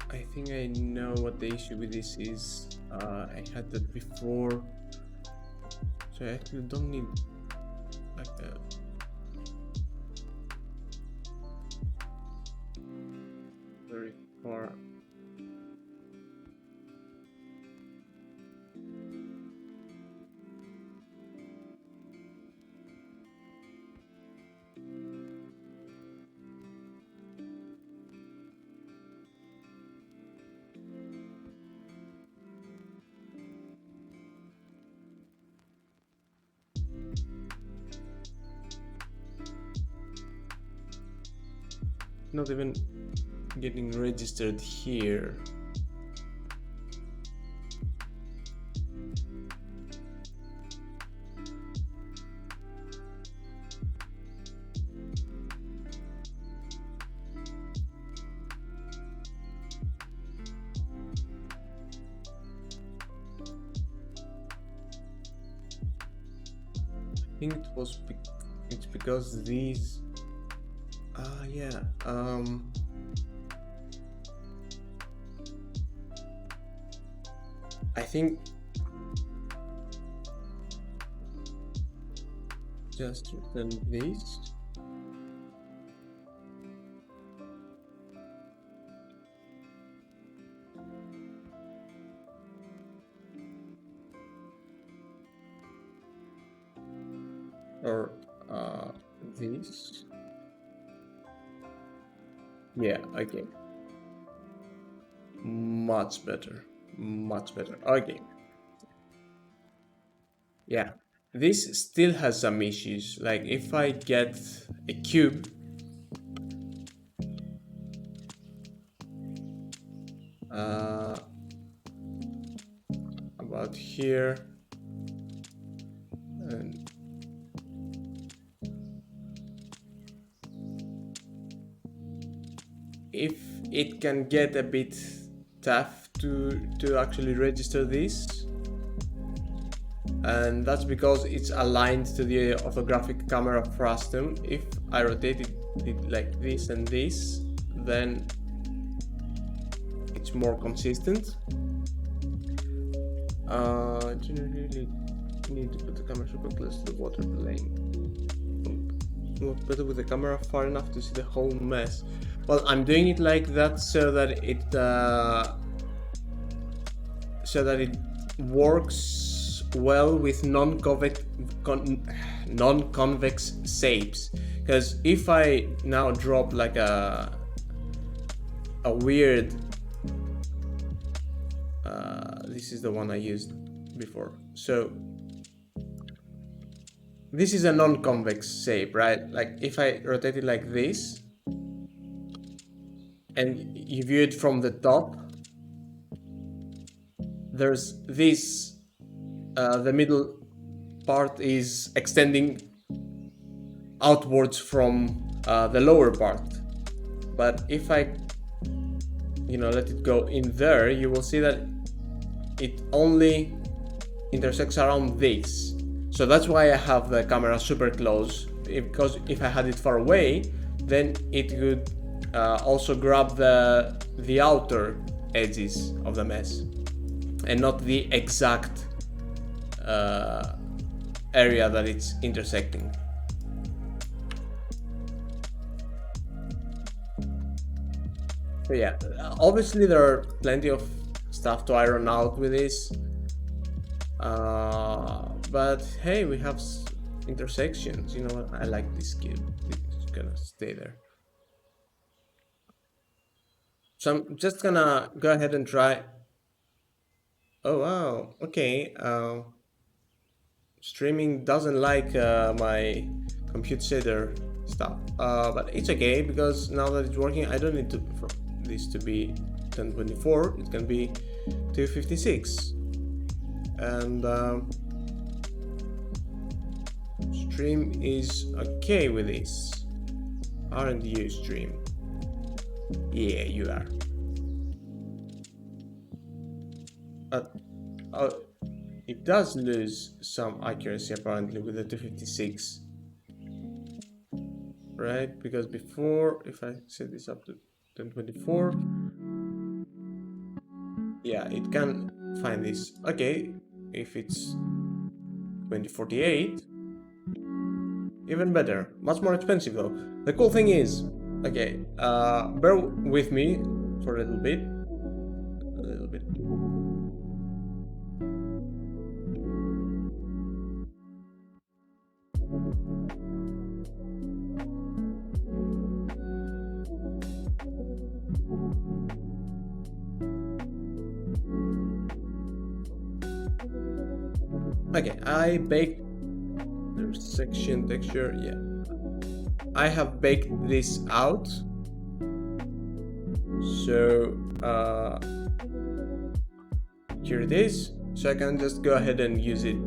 I think I know what the issue with this is. I had that before, so I actually don't need like a very far. Not even getting registered here. I think it's because these yeah, I think just than this. Or this. Yeah, okay. Much better. Much better. Okay. Yeah, this still has some issues. Like if I get a cube, about here, and if it can get a bit tough to actually register this, and that's because it's aligned to the orthographic camera frustum. If I rotate it like this and this, then it's more consistent. Generally need to put the camera super close to the water plane. Work better with the camera far enough to see the whole mess. Well, I'm doing it like that so that it works well with non-convex shapes. Because if I now drop like a weird, this is the one I used before. So this is a non-convex shape, right? Like if I rotate it like this, and you view it from the top, there's this, the middle part is extending outwards from the lower part. But if I, let it go in there, you will see that it only intersects around this. So that's why I have the camera super close, because if I had it far away, then it would also grab the outer edges of the mesh and not the exact area that it's intersecting. So yeah, obviously there are plenty of stuff to iron out with this, but hey, we have intersections. You know what? I like this cube. It's gonna stay there. So I'm just gonna go ahead and try. Oh wow, okay. Streaming doesn't like my compute shader stuff, but it's okay because now that it's working, I don't need this to be 1024. It can be 256, and stream is okay with this. Aren't you, stream? Yeah, you are. But it does lose some accuracy apparently with the 256, right? Because before, if I set this up to 1024, yeah, it can find this. Okay, if it's 2048, even better. Much more expensive though. The cool thing is, okay, bear with me for a little bit. Okay, I baked the section texture, yeah. I have baked this out. So here it is. So I can just go ahead and use it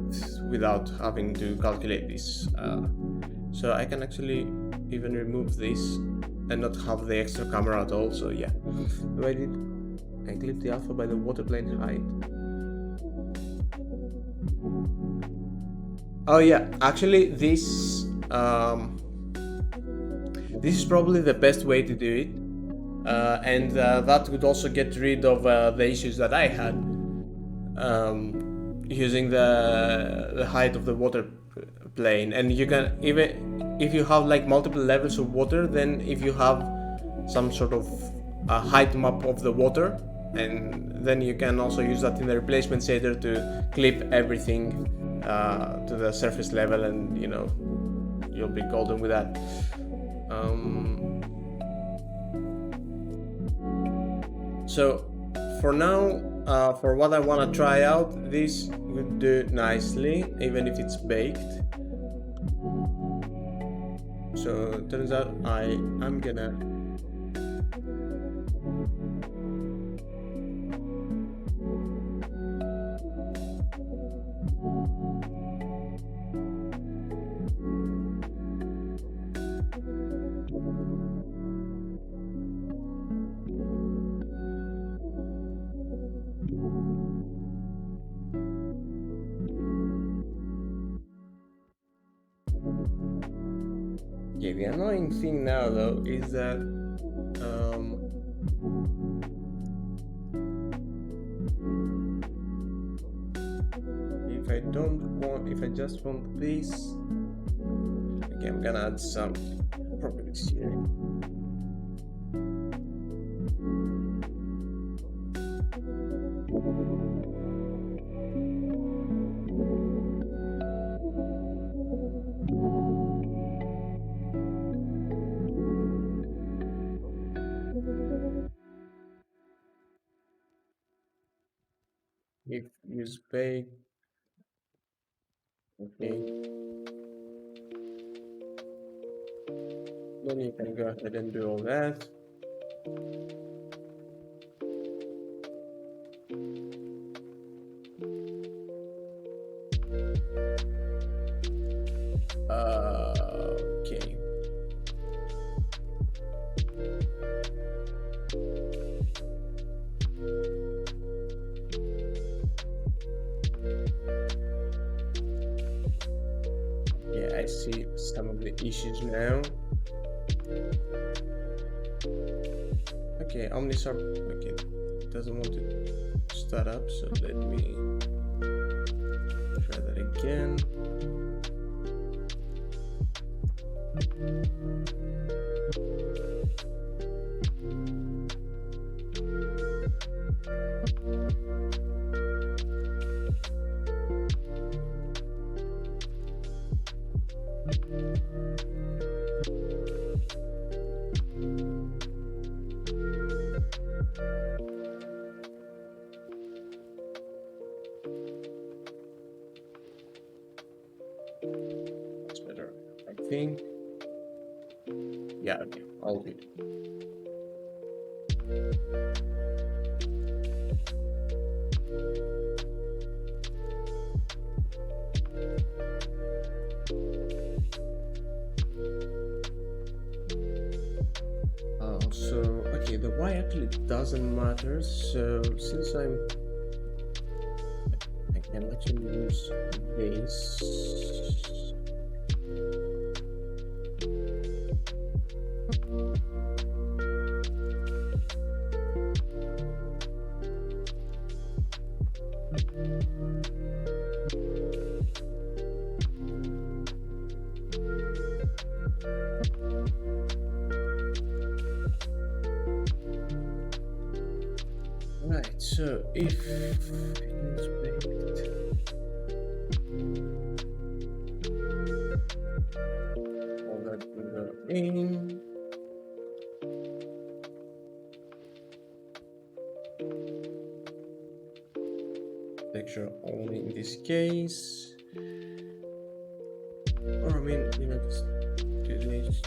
without having to calculate this. So I can actually even remove this and not have the extra camera at all. So yeah, I clipped the alpha by the water plane height. Oh yeah, actually this is probably the best way to do it, and that would also get rid of the issues that I had using the height of the water plane. And you can, even if you have like multiple levels of water, then if you have some sort of height map of the water, and then you can also use that in the replacement shader to clip everything to the surface level, and you'll be golden with that. So for now, for what I want to try out, this would do nicely, even if it's baked. So it turns out I am gonna okay, the annoying thing now though is that if I just want this, okay, I'm gonna add some properties here. If use bake, okay, then you can go ahead and do all that. Okay. Yeah, I see some of the issues now. Okay, Omnisort, okay, it doesn't want to start up, so let me try that again. That's better, I think. Yeah, okay, all good. So okay, the Y actually doesn't matter. So since I can actually use this. Right, so if it's baked, all that will go in. Texture only in this case. Or I mean, you know, just do this.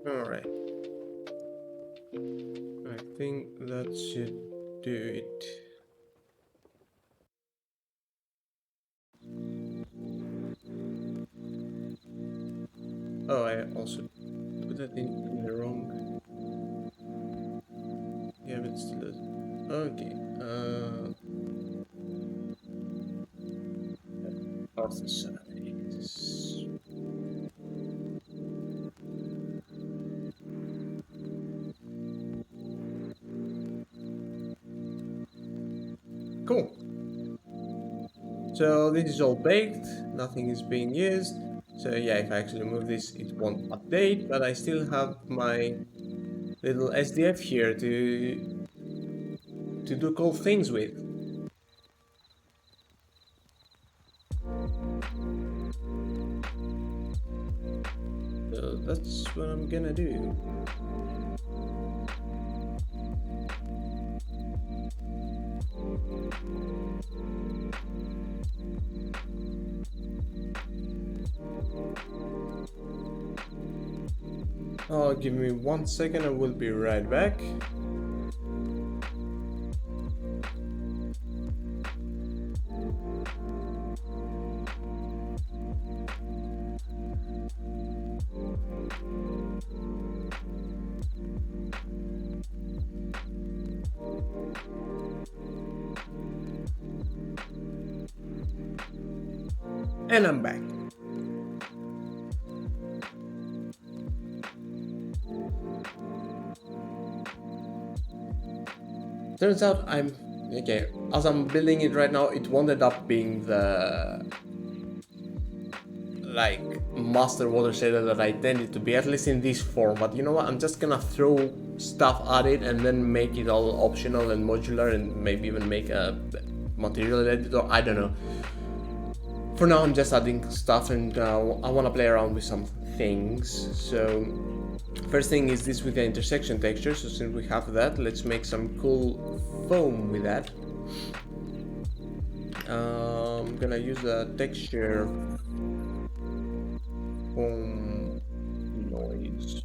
Alright. I think that should do it. Oh, I also put that in the wrong. Yeah, but it still does. Okay. Author size. Cool. So this is all baked, nothing is being used. So yeah, if I actually move this, it won't update, but I still have my little SDF here to do cool things with. So that's what I'm gonna do. Oh, give me 1 second, I will be right back. And I'm back. Turns out okay, as I'm building it right now, it won't end up being the like master water shader that I intended to be, at least in this form. But you know what, I'm just gonna throw stuff at it and then make it all optional and modular, and maybe even make a material editor, I don't know. For now I'm just adding stuff, and I want to play around with some things. So first thing is this with the intersection texture. So since we have that, let's make some cool foam with that. I'm gonna use the texture foam noise.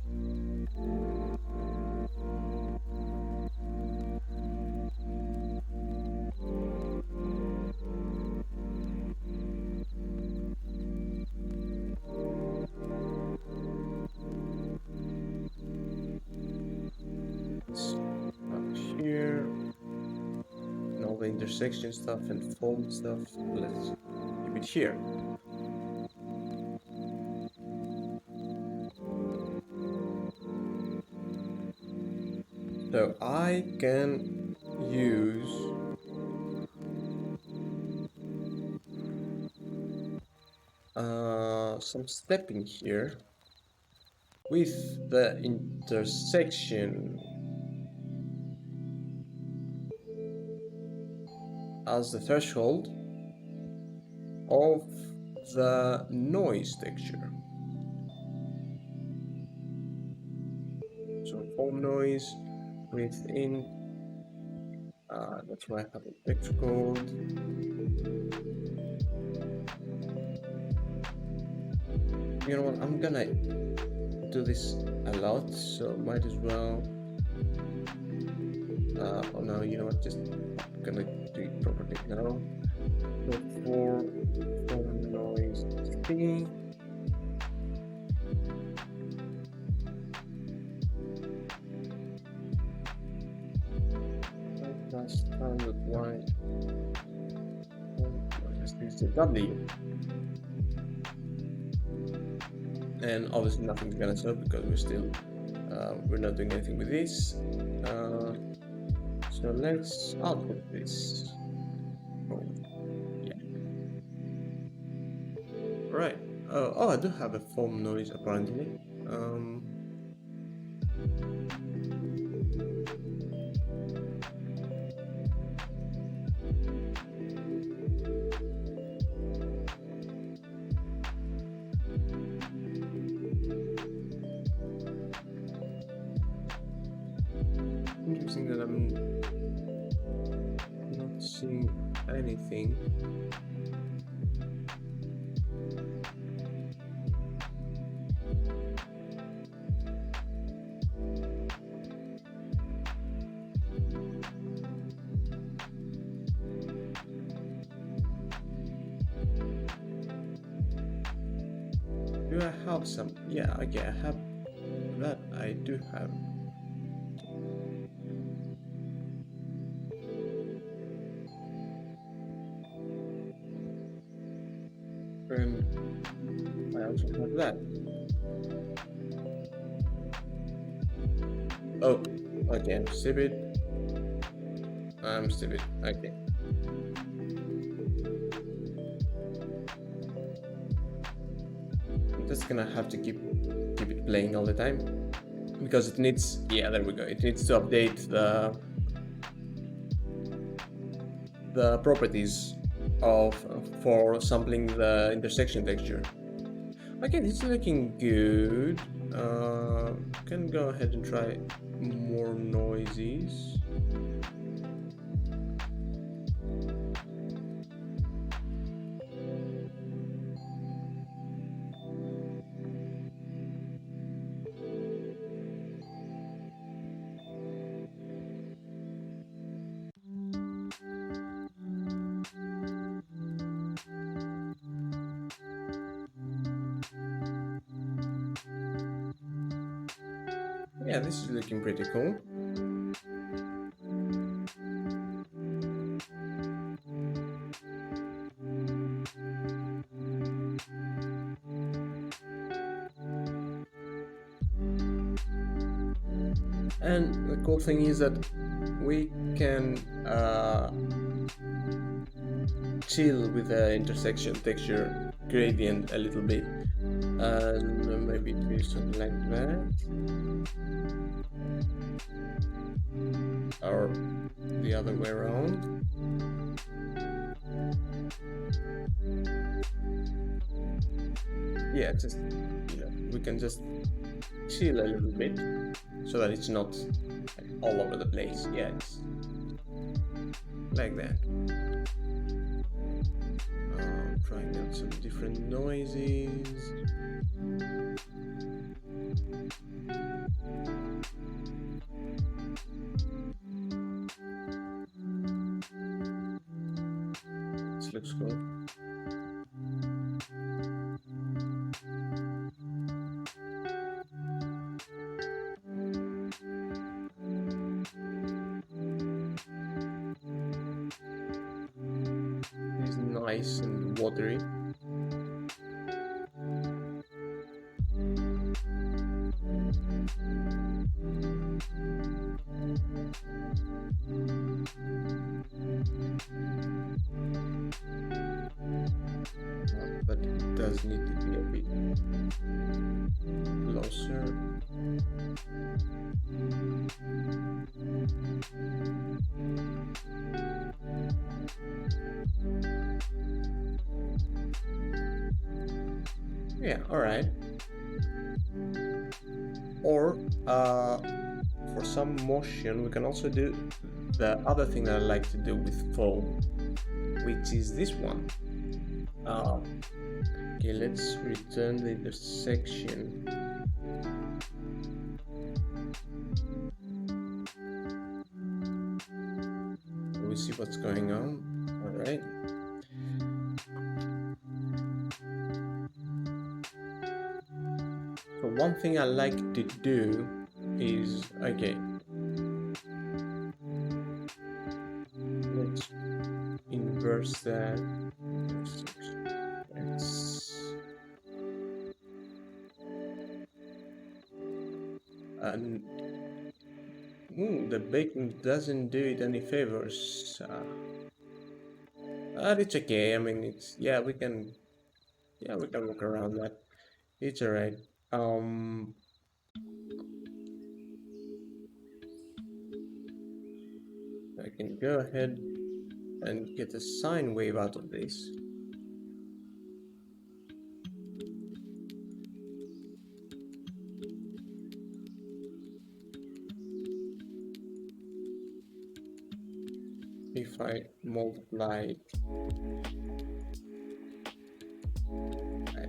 Up here, and all the intersection stuff and foam stuff, let's keep it here. So I can use some stepping here with the intersection as the threshold of the noise texture. So foam noise within, that's why I have a texture code. You know what, I'm gonna do this a lot, so might as well. Oh no, you know what, just gonna do it properly now. So for foam noise thingy, that's standard white. Just use the W. And obviously nothing's gonna show because we're not doing anything with this. So let's output this. Oh, yeah. Right. Oh, I do have a foam noise apparently. Interesting that I'm not seeing anything. Do I have some? Yeah, okay, I have that. I do have. And I also have that. Oh, okay, I'm stupid. I'm stupid. Okay. I'm just gonna have to keep it playing all the time. because it needs, yeah, there we go, it needs to update the properties of for sampling the intersection texture. Okay, this is looking good. Can go ahead and try more noises. Yeah, this is looking pretty cool. And the cool thing is that we can chill with the intersection texture gradient a little bit, and maybe do something like that, or the other way around. Yeah, just, you know, we can just chill a little bit so that it's not like all over the place. Yeah, it's like that. Trying out some different noises. This looks cool. It's nice and watery. But it does need to be a bit closer. Yeah, alright. Or for some motion, we can also do the other thing that I like to do with foam, which is this one. Okay, let's return the intersection. We see what's going on. All right. So one thing I like to do is, okay, let's inverse that. And the baking doesn't do it any favors. But it's okay. I mean, it's, yeah, we can work around that. It's alright. I can go ahead and get a sine wave out of this. If I multiply,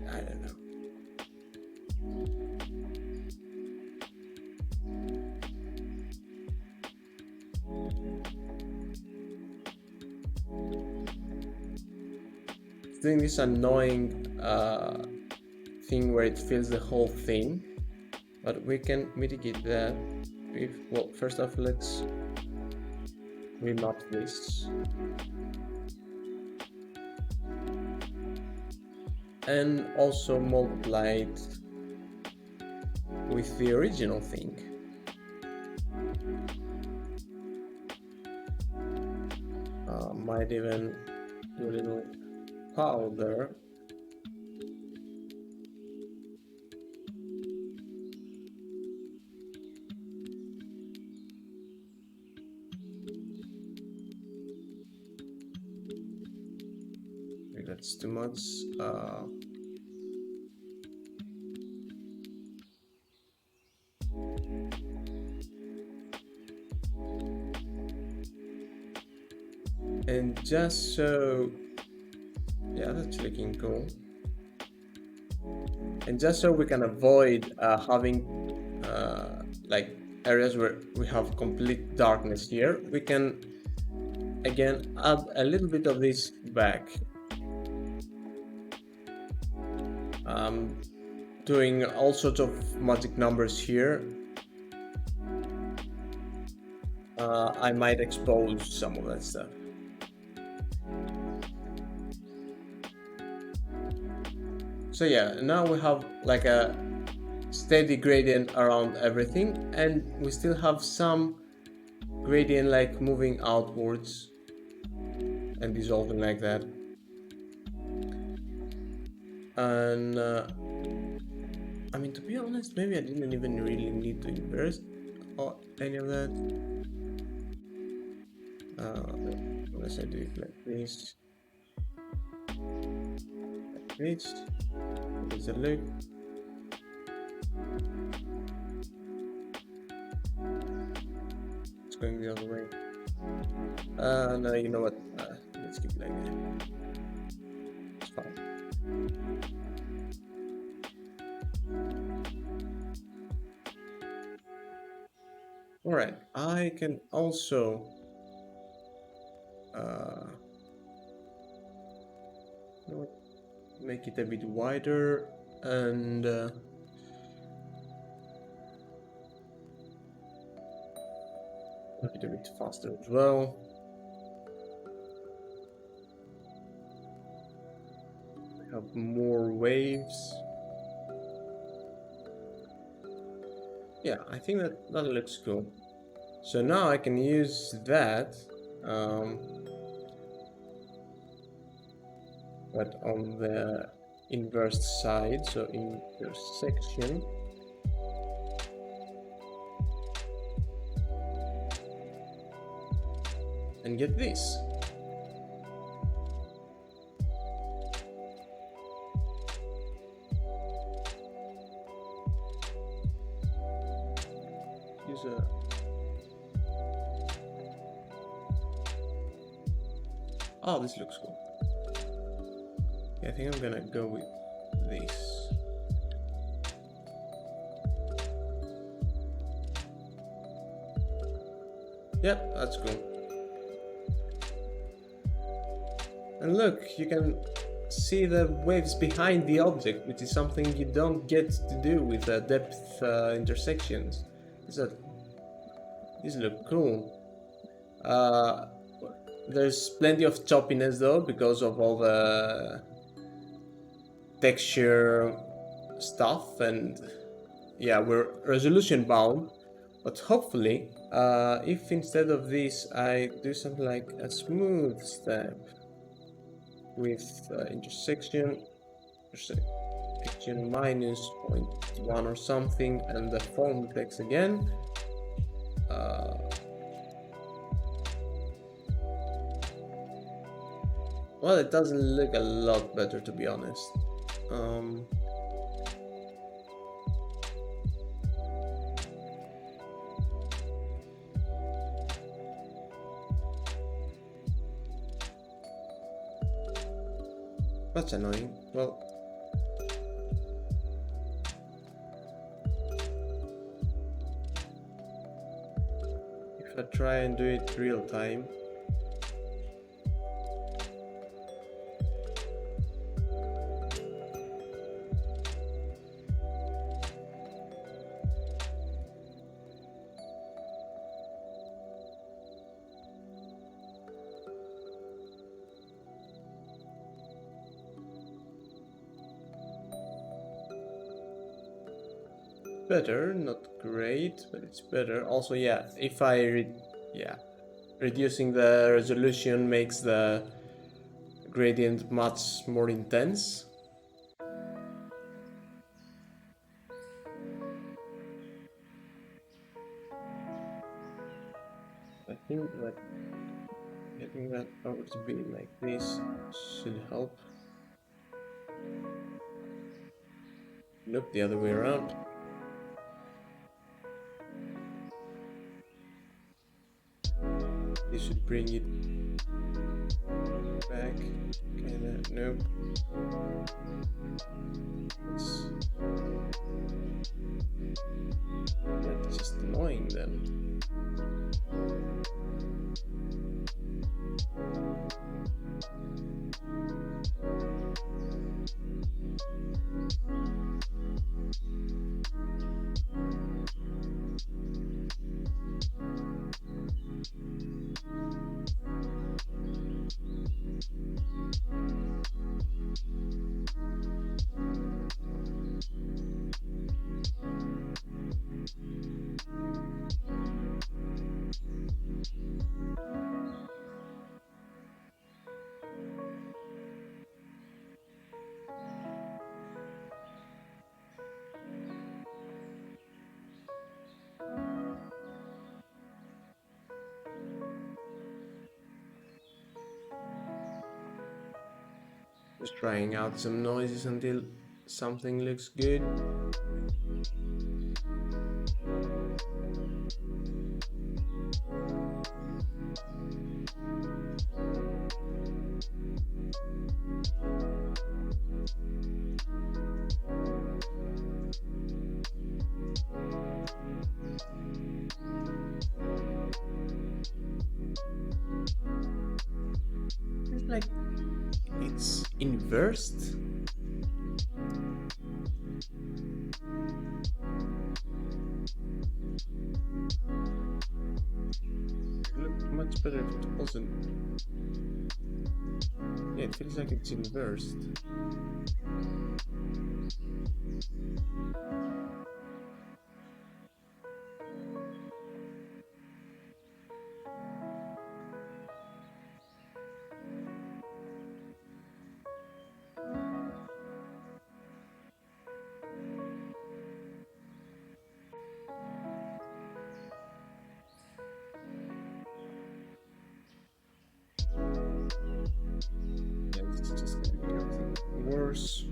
I don't know. It's doing this annoying thing where it fills the whole thing, but we can mitigate that if, well, first off, let's remap this. And also multiply it with the original thing. Might even do a little powder. that's too much. And just so, yeah, that's looking cool. And just so we can avoid having like areas where we have complete darkness here, we can again add a little bit of this back. Doing all sorts of magic numbers here. I might expose some of that stuff. So yeah, now we have like a steady gradient around everything, and we still have some gradient like moving outwards and dissolving like that. And I mean, to be honest, maybe I didn't even really need to invert or any of that. Unless I do it like this. Like this. There's a look. It's going the other way. No, you know what? Let's keep it like that. It's fine. Alright, I can also make it a bit wider and make it a bit faster as well. We have more waves. Yeah, I think that looks cool. So now I can use that, but on the inverse side, so intersection. And get this. Use a oh, this looks cool. Yeah, I think I'm gonna go with this. Yep, that's cool. And look, you can see the waves behind the object, which is something you don't get to do with depth intersections. These look cool. There's plenty of choppiness though, because of all the texture stuff, and yeah, we're resolution bound. But hopefully, if instead of this I do something like a smooth step with intersection minus 0.1 or something, and the form text again. Well, it doesn't look a lot better, to be honest. That's annoying. Well, if I try and do it real time. Better, not great, but it's better. Also, yeah, if I reducing the resolution makes the gradient much more intense. I think that getting that over to be like this should help. Nope, the other way around. This should bring it back. Okay, that, nope. That's just annoying then. Just trying out some noises until something looks good. It's like it's inversed. It looked much better if it wasn't. Yeah, it feels like it's inversed. Yeah, it's just gonna become worse.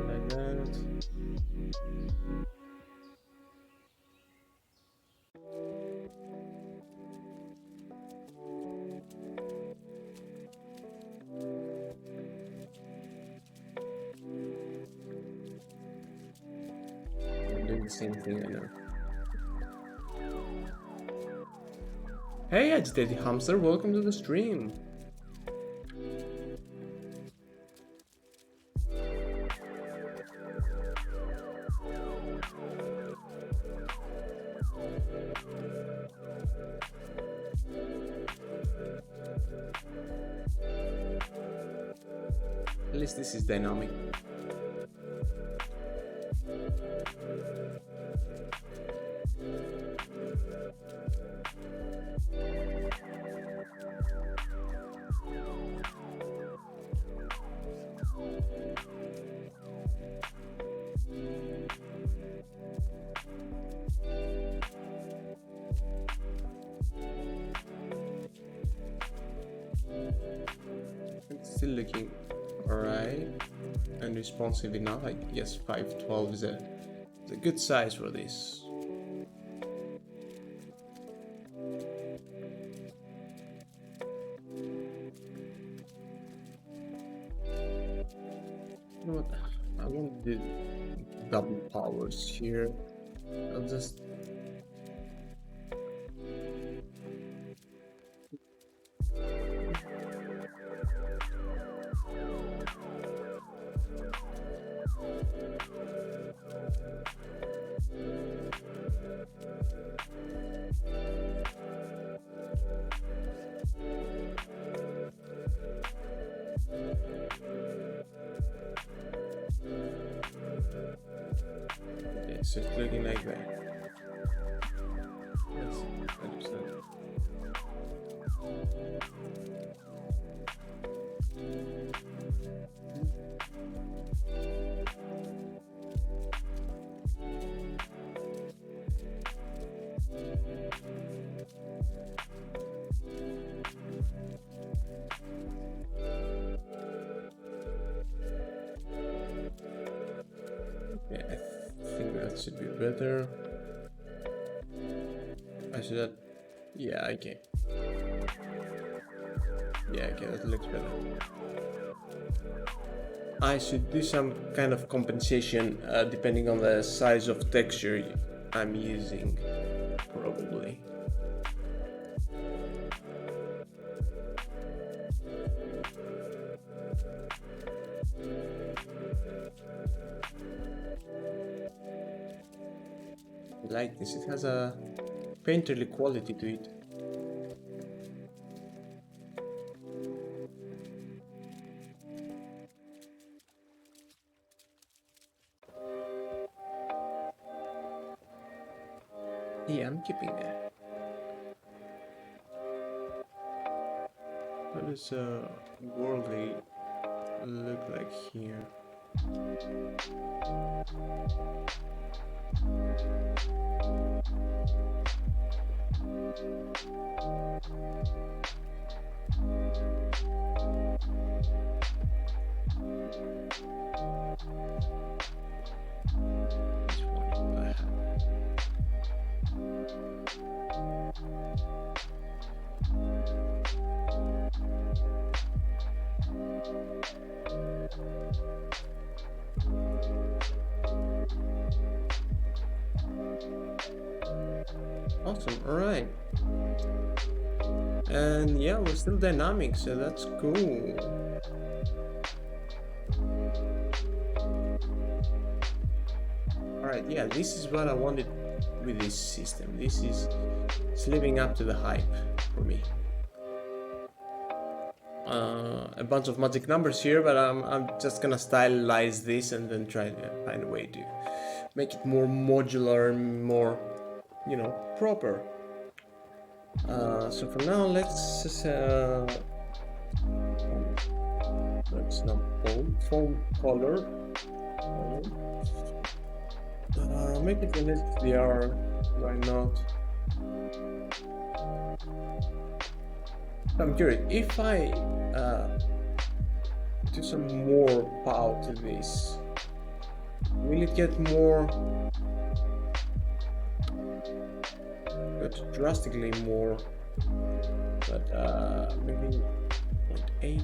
Like that. I'm doing the same thing, I know. Hey, Agitated Hamster, welcome to the stream. At least this is dynamic. It's still looking alright and responsive enough. I guess 512 is a good size for this. You know what? I won't do double powers here. I'll just okay, so it's looking like that. Yes, 100%. Yeah, I think that should be better. I should have... Yeah, okay. Yeah, okay, that looks better. I should do some kind of compensation depending on the size of texture I'm using, probably. I like this, it has a painterly quality to it. Yeah, I'm keeping that. What does worldly look like here? This one is bad. Awesome, alright. And yeah, we're still dynamic, so that's cool. Alright, yeah, this is what I wanted with this system. This is living up to the hype for me. A bunch of magic numbers here, but I'm just gonna stylize this and then try to find a way to make it more modular, more, you know, proper. So for now, let's not foam color. Make it an SDR. Why not? I'm curious if I do some more pow to this. Will it get more? But drastically more. But maybe 0.8.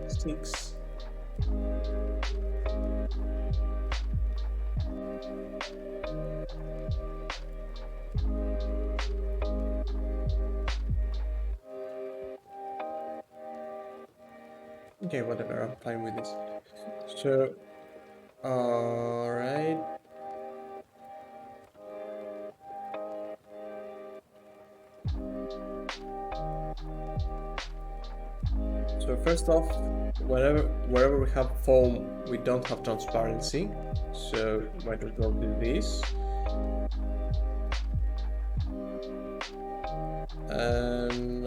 Six. Okay, whatever, I'm fine with this. So, alright. So first off, wherever we have foam, we don't have transparency. So might as well do this. And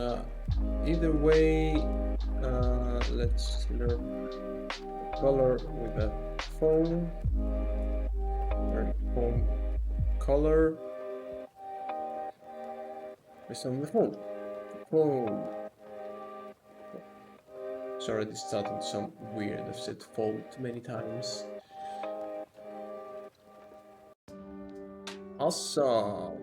either way, let's learn color with a foam. Or foam color based on the foam. Foam. Sorry, this started some weird. I've said foam too many times. Awesome.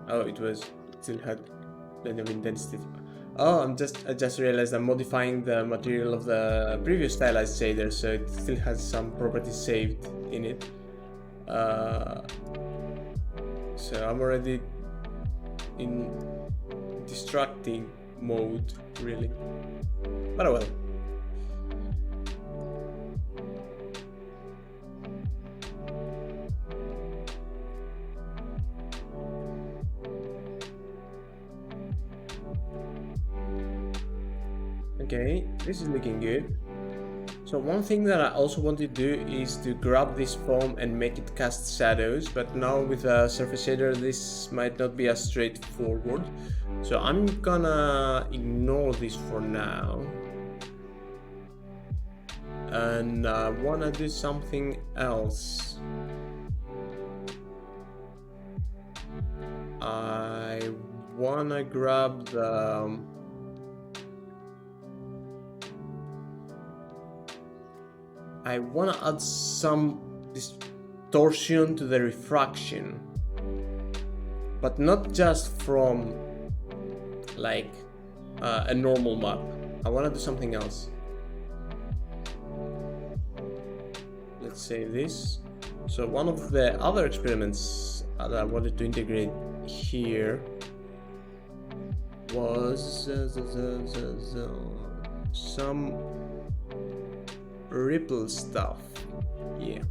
Oh, it still had plenty of intensity. Oh, I just realized I'm modifying the material of the previous stylized shader, so it still has some properties saved in it. So I'm already in distracting mode, really. But oh well. Okay, this is looking good. So one thing that I also want to do is to grab this foam and make it cast shadows, but now with a surface shader this might not be as straightforward. So I'm gonna ignore this for now. And I wanna do something else. I wanna grab the I wanna add some distortion to the refraction, but not just from like a normal map. I wanna do something else. Let's say this. So one of the other experiments that I wanted to integrate here was some ripple stuff. Yeah.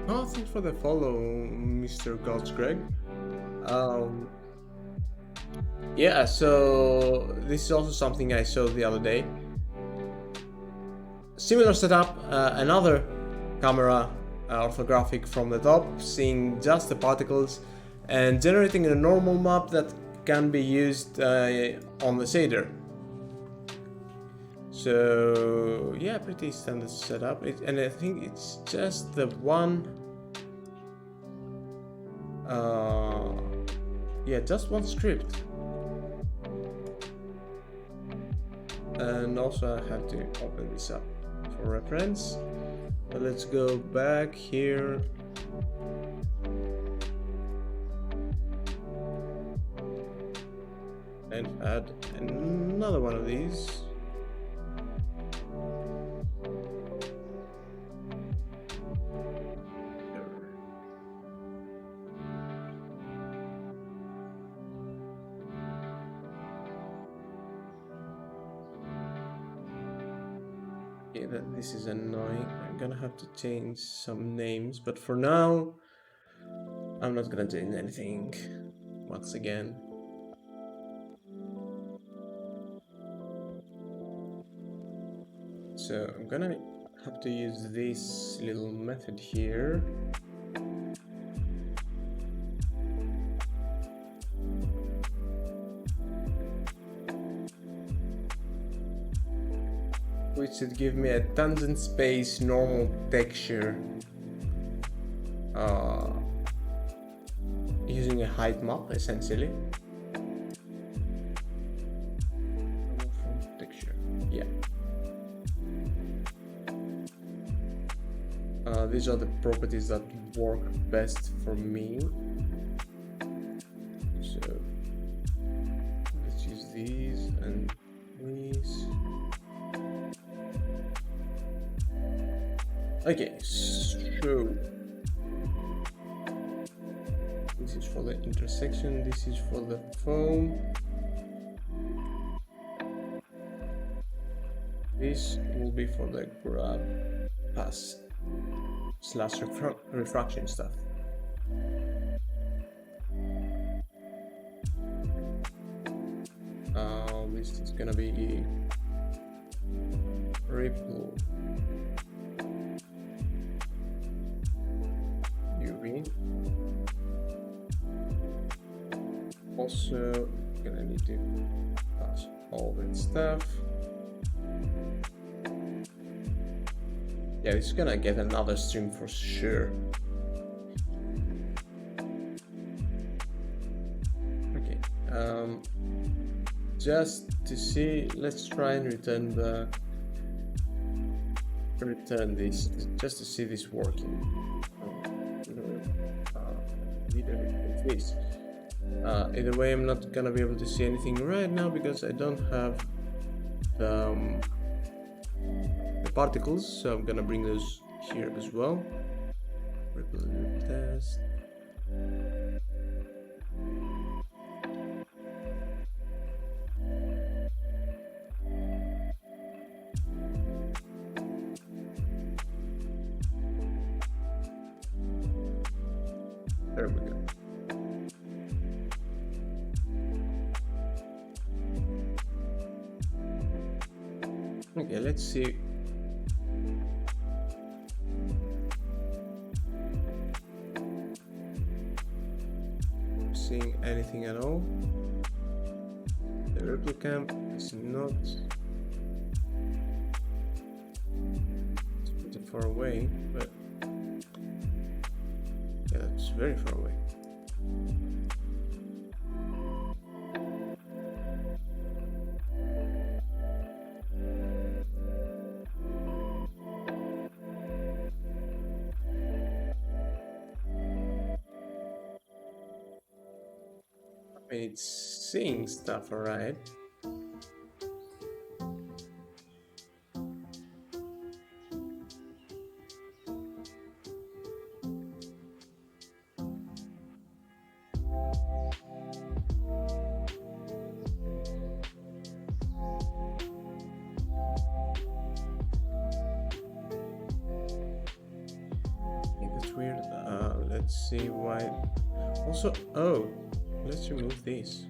Oh, thanks for the follow, Mr. Gods Greg. Yeah, so this is also something I saw the other day. Similar setup, another camera orthographic from the top, seeing just the particles and generating a normal map that can be used on the shader. So yeah, pretty standard setup, and I think it's just the one, yeah, just one script. And also I have to open this up for reference. But let's go back here. And add another one of these. Okay, this is annoying. I'm gonna have to change some names, but for now, I'm not gonna change anything once again. So I'm gonna have to use this little method here. Which should give me a tangent space normal texture using a height map essentially. Texture, yeah. These are the properties that work best for me. So let's use these and these. Okay, so this is for the intersection, this is for the foam. This will be for the grab pass / refraction stuff. This is gonna be ripple UV. Also gonna need to pass all that stuff. Yeah, this is gonna get another stream for sure. Okay, just to see, let's try and return this, just to see this working. Either way, I'm not gonna be able to see anything right now because I don't have the particles, so I'm gonna bring those here as well. Ripple test. There we go. Okay, let's see. Seeing anything at all? The ripple camp is not. Let's put a far away, but yeah, that's very far away. I mean, it's seeing stuff, alright. Weird. Let's see why. Also, oh, let's remove this.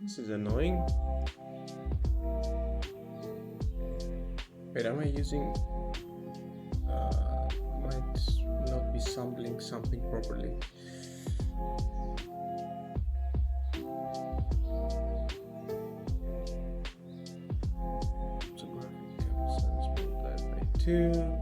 This is annoying. Wait, am I using... might not be sampling something properly. So graphic captions multiplied by 2.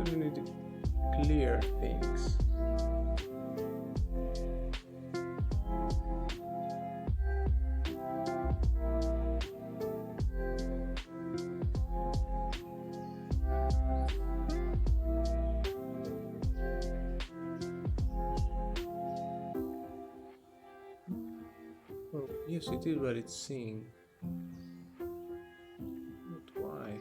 We need to clear things. Oh, yes, it is what it's seeing. But why?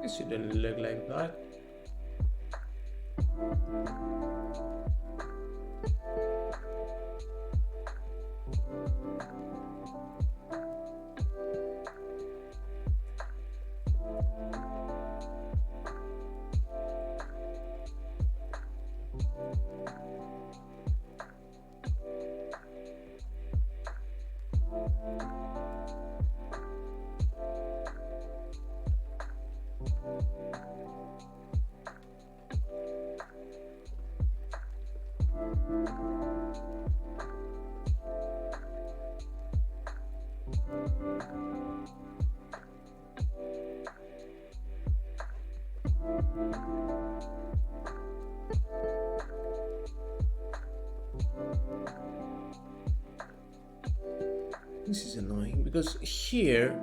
It shouldn't look like that. This is annoying because here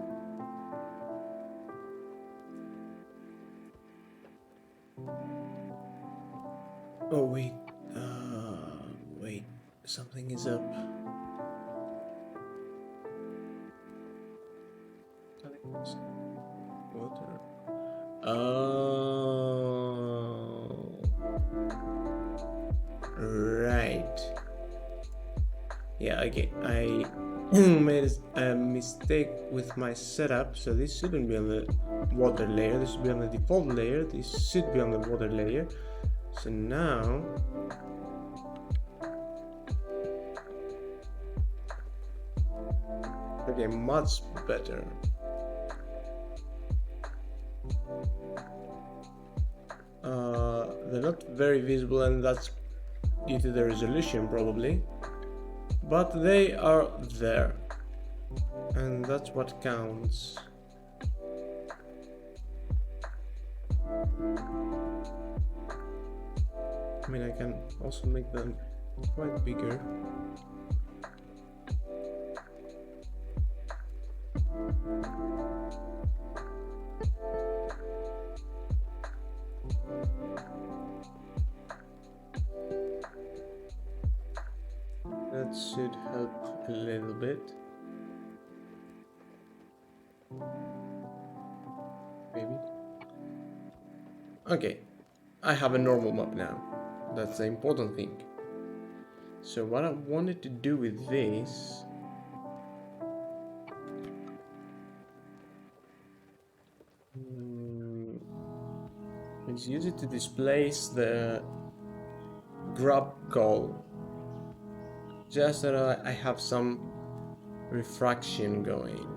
oh wait, wait, something is up. water. Oh, right. Yeah, okay. I made a mistake with my setup, so this shouldn't be on the water layer. This should be on the default layer. This should be on the water layer. So now, okay, much better. They're not very visible, and that's due to the resolution probably, but they are there, and that's what counts. I mean, I can also make them quite bigger. That should help a little bit. Maybe. Okay, I have a normal map now. That's the important thing. So what I wanted to do with this is use it to displace the grab call, just so that I have some refraction going.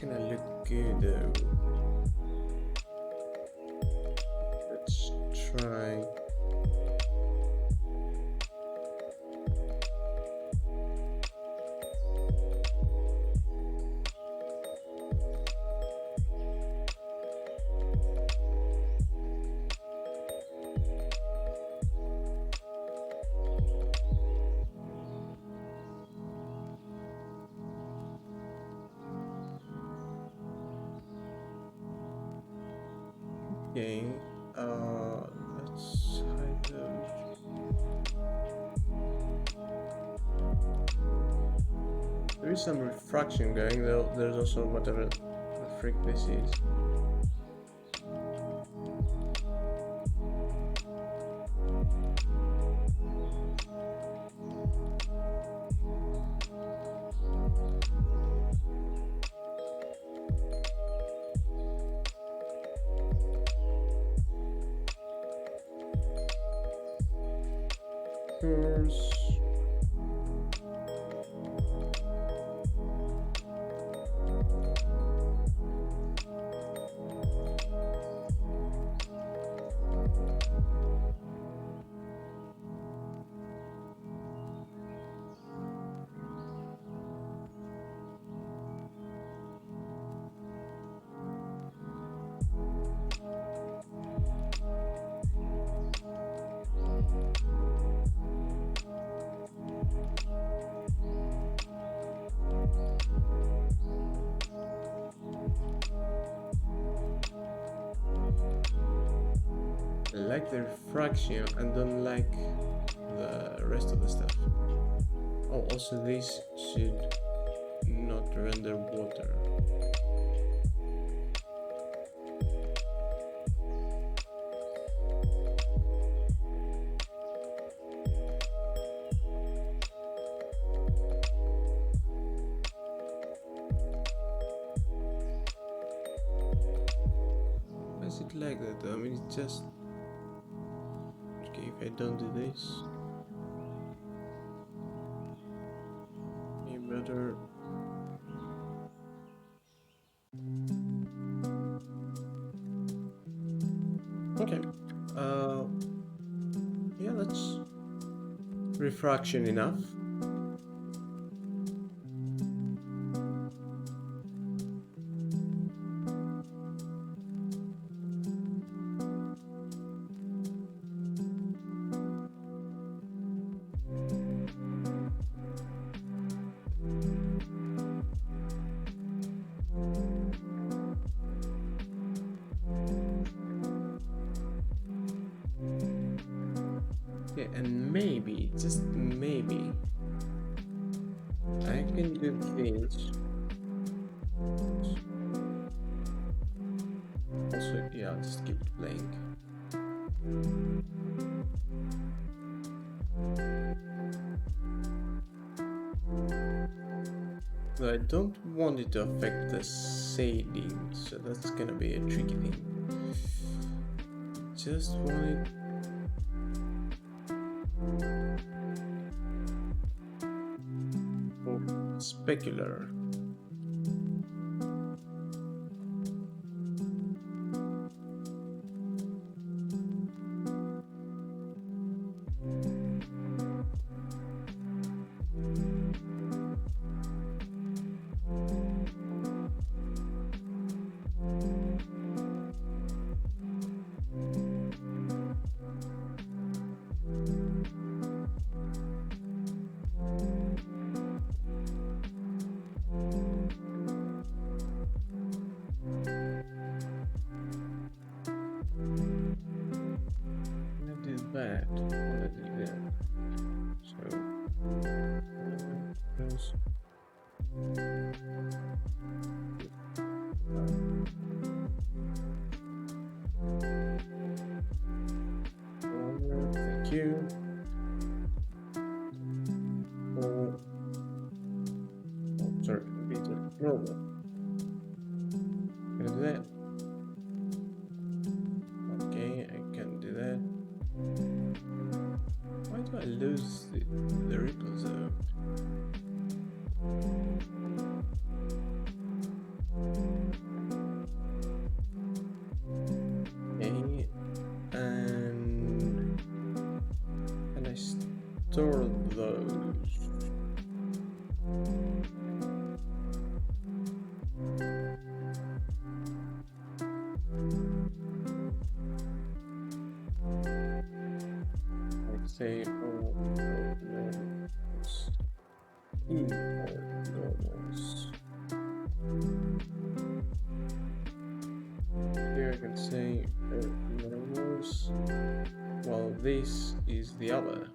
Gonna look good though. Let's try. Okay, let's hide those. There is some refraction going, though there's also whatever the frick this is. I like the refraction and don't like the rest of the stuff. Oh, also this should not render water. Why is it like that though? I mean, it's just... Okay, if I don't do this... You better... Okay. Yeah, that's refraction enough. Yeah, and maybe, just maybe, I can do this. Also, yeah, I'll just keep it playing. But I don't want it to affect the shading, so that's gonna be a tricky thing. Just want it. Oh, specular. That. So thank you. Oh, sorry, normal. Can I do that? Okay, I can do that. Why do I lose the ripples though? Okay, and I store those. Say all normals. Normals. Here I can say normals, while this is the other.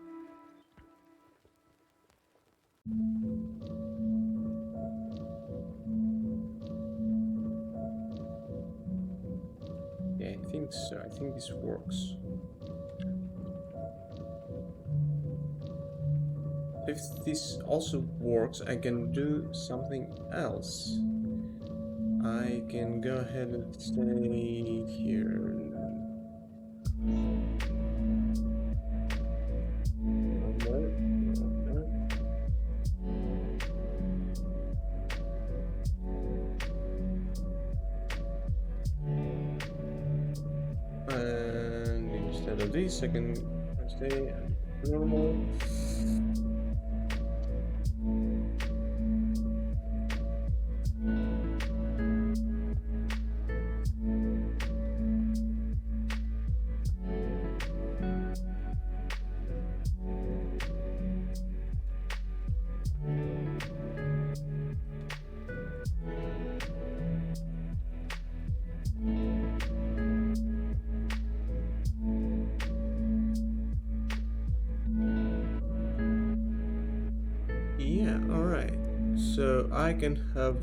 Yeah, I think so. I think this works. If this also works, I can do something else. I can go ahead and say here. And instead of this, I can say normal. Yeah, alright. So I can have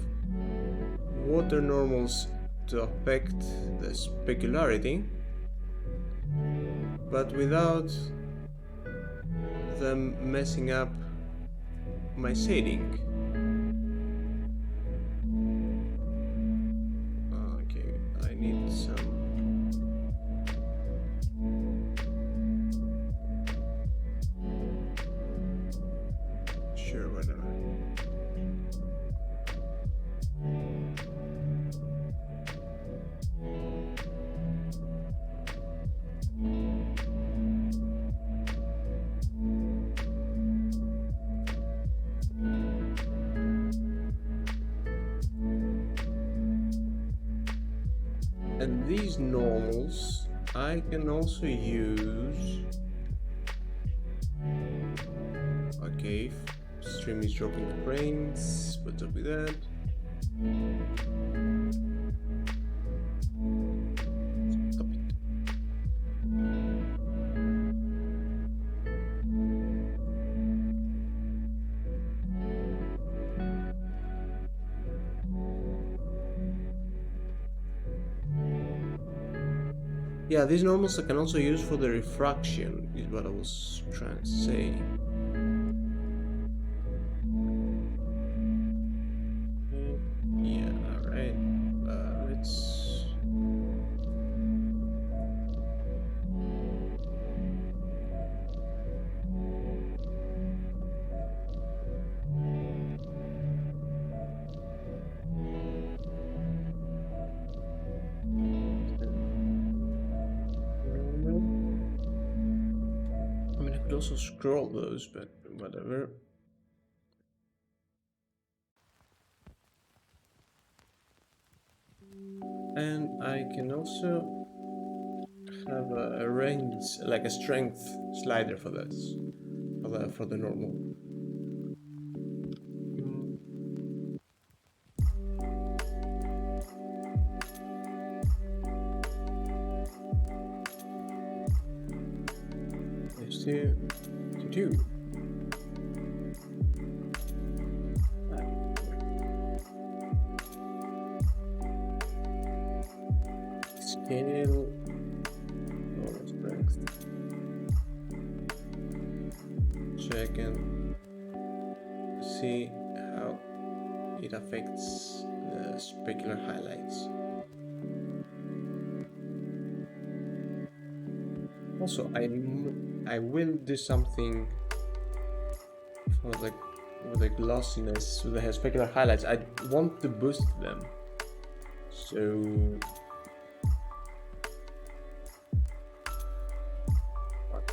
water normals to affect the specularity, but without them messing up my shading. Okay, I need some. Sure, whatever. And these normals I can also use. Okay, stream is dropping frames. What's up with that? Stop it. Yeah, these normals I can also use for the refraction, is what I was trying to say. Yeah, alright. Let's... I mean, I could also scroll those, but whatever. And I can also have a range, like a strength slider for this, for the normal. There's two. Scale, normal strength. Check and see how it affects the specular highlights. Also, I will do something for the glossiness with the specular highlights. I want to boost them, so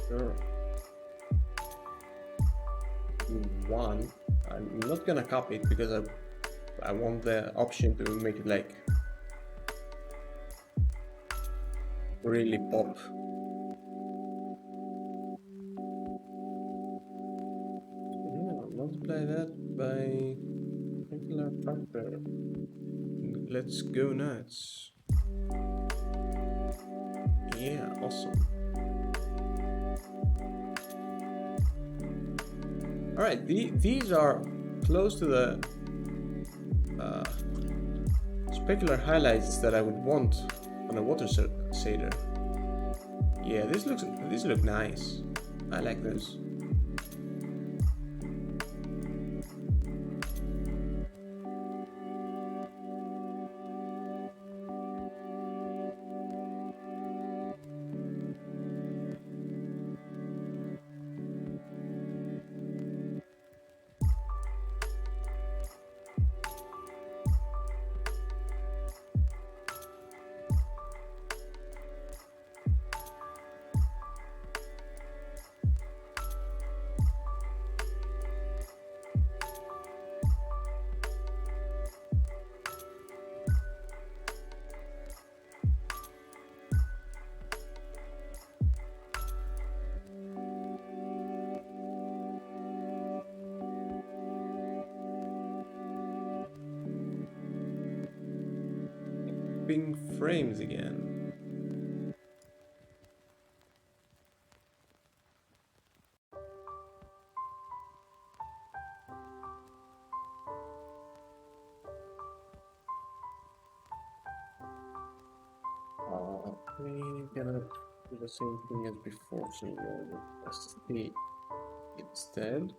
sure. One, I'm not gonna copy it because I want the option to make it like really pop. Yeah, multiply that by regular factor. Let's go nuts. Yeah, awesome. Alright, these are close to the specular highlights that I would want on a water shader. Yeah, these look nice. I like those. Frames again. We're gonna do the same thing as before, so we'll SD instead,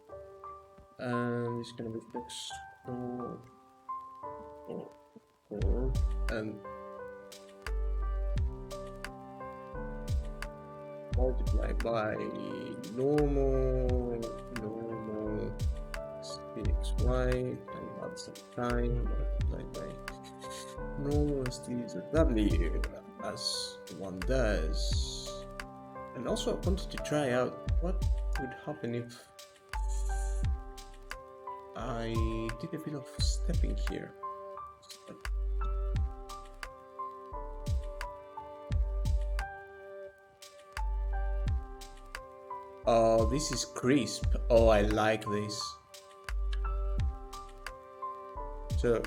and it's gonna be fixed and multiply by normal SDXY and at some time multiplied by normal SDZW as one does. And also I wanted to try out what would happen if I did a bit of stepping here. Oh, this is crisp. Oh, I like this. So,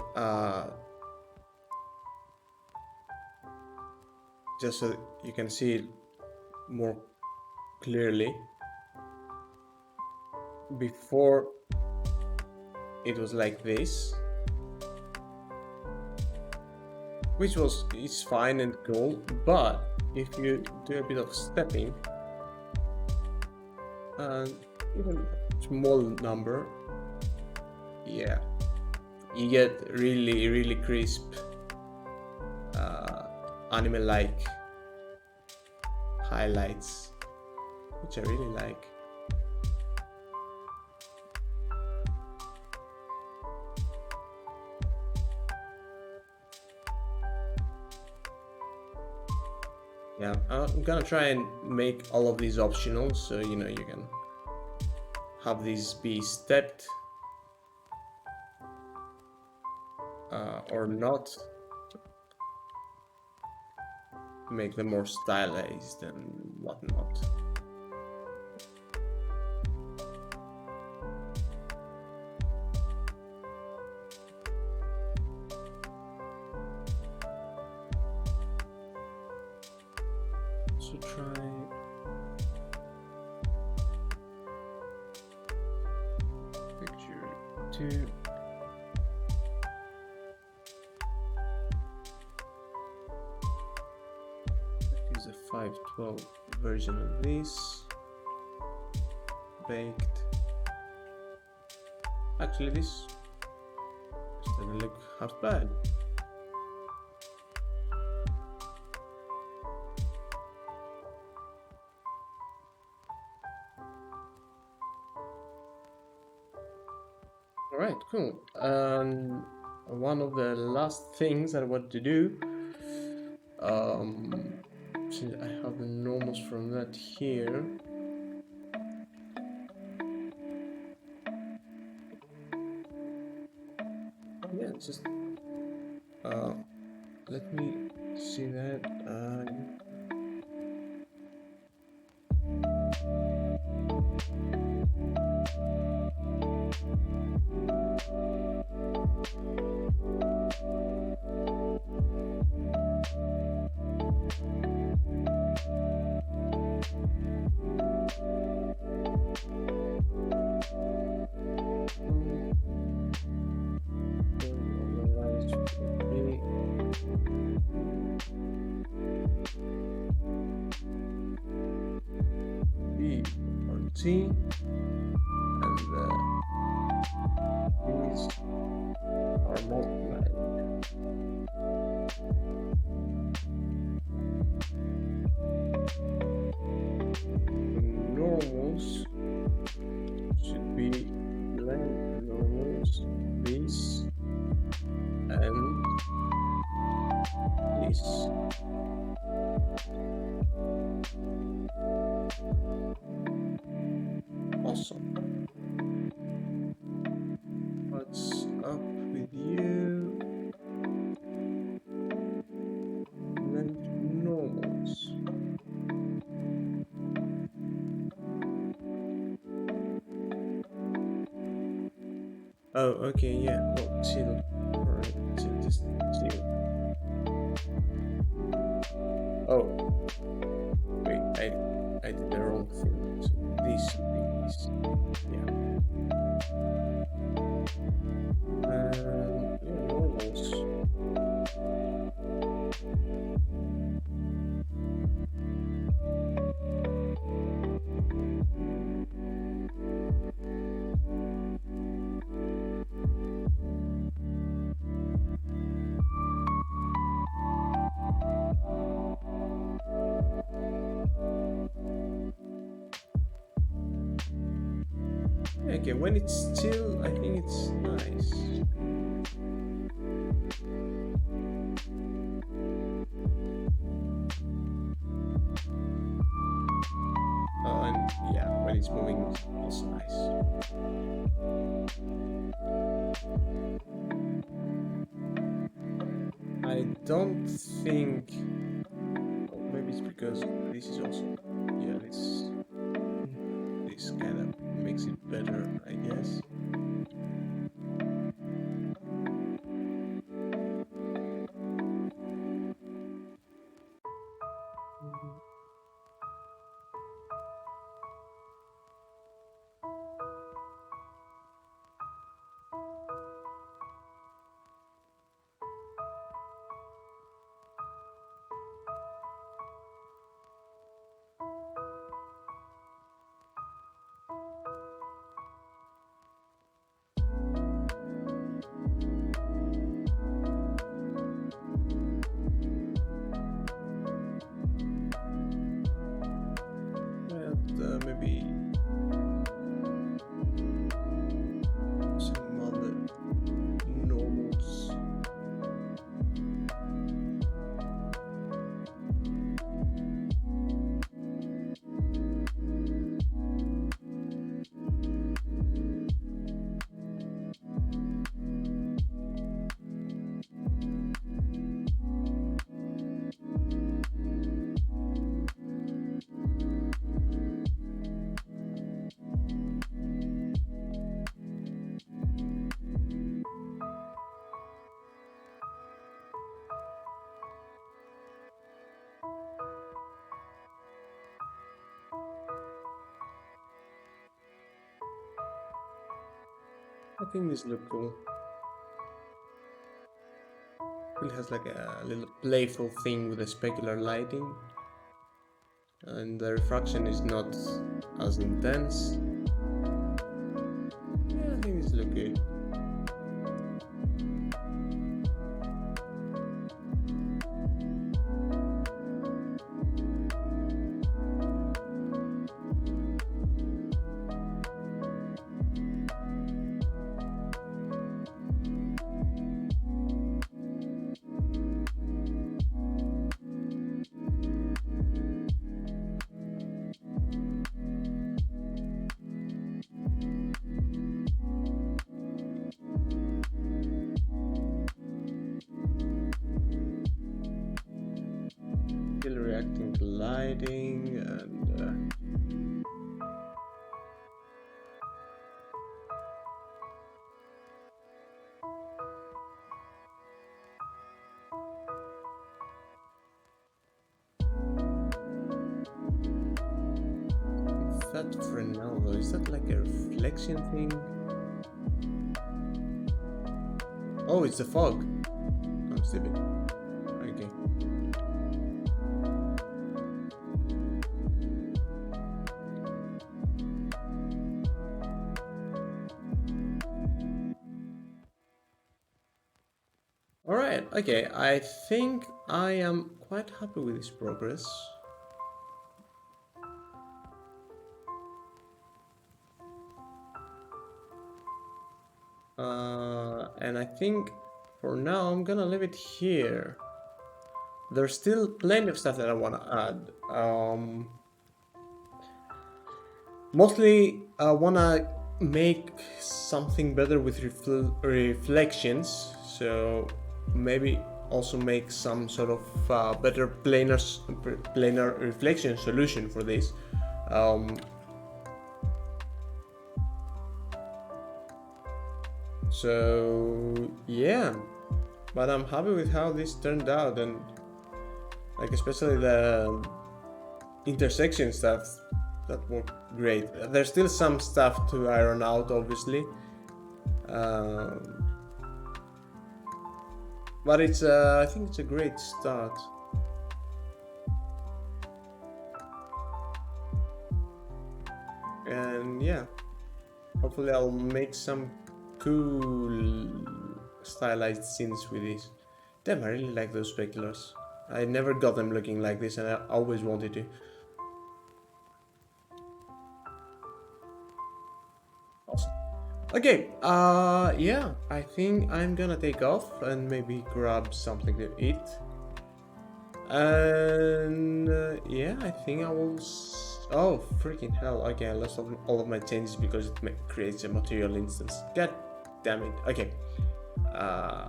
just so you can see it more clearly, before it was like this, which is fine and cool, but if you do a bit of stepping and even a small number, yeah, you get really crisp anime-like highlights, which I really like. Yeah, I'm gonna try and make all of these optional, so you know you can have these be stepped or not, make them more stylized and whatnot. So try picture 2. Use a 512 version of this. Baked. Actually, this doesn't look half bad. Alright, cool. One of the last things I want to do, since I have the normals from that here, yeah, just let me see that. B or T, and these are multiplied. Normals should be blend normals, this and this. Awesome. What's up with you? Blend normals. Oh, okay, yeah. Well, chill. Alright, chill, just chill. Oh, wait, I did the wrong thing. So this should be this. Yeah. Yeah, normals. Okay, when it's chill, I think it's nice. And yeah, when it's moving, it's also nice. I don't think. Oh, maybe it's because this is also. Yeah, this kind of makes it better, I guess. I think this looks cool. It has like a little playful thing with the specular lighting, and the refraction is not as intense. Yeah, I think this looks good. Still reacting to lighting and that Fresnel though, is that like a reflection thing? Oh, it's the fog. I'm stupid. Okay. Alright, okay, I think I am quite happy with this progress. And I think for now I'm gonna leave it here. There's still plenty of stuff that I want to add. Mostly I want to make something better with reflections, so maybe also make some sort of better planar reflection solution for this. So yeah, but I'm happy with how this turned out, and like especially the intersection stuff that worked great. There's still some stuff to iron out, obviously, but it's I think it's a great start. And yeah, hopefully I'll make some cool stylized scenes with this. Damn, I really like those speculars. I never got them looking like this, and I always wanted to. Awesome. Okay, yeah, I think I'm gonna take off and maybe grab something to eat. And yeah, I think I will. Oh, freaking hell. Okay, I lost all of my changes because it creates a material instance. God damn it. Okay.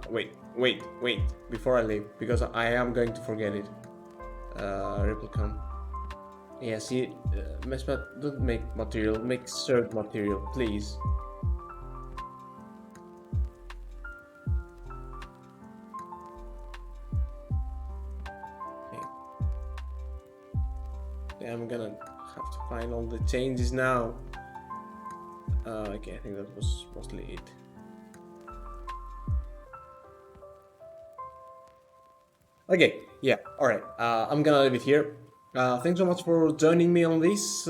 Wait. Before I leave, because I am going to forget it. Replicon. Yeah, see, Messmat, don't make material, make served material, please. Okay. Yeah, I'm gonna have to find all the changes now. Okay, I think that was mostly it. Okay, yeah, alright, I'm gonna leave it here. Thanks so much for joining me on this,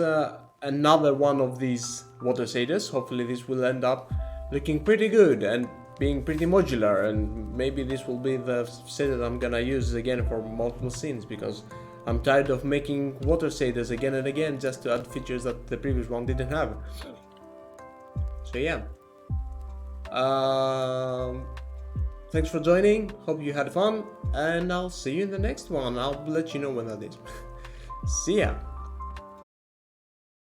another one of these water shaders. Hopefully this will end up looking pretty good and being pretty modular, and maybe this will be the shader I'm gonna use again for multiple scenes, because I'm tired of making water shaders again and again just to add features that the previous one didn't have. So yeah. Thanks for joining, hope you had fun, and I'll see you in the next one. I'll let you know when that is. See ya!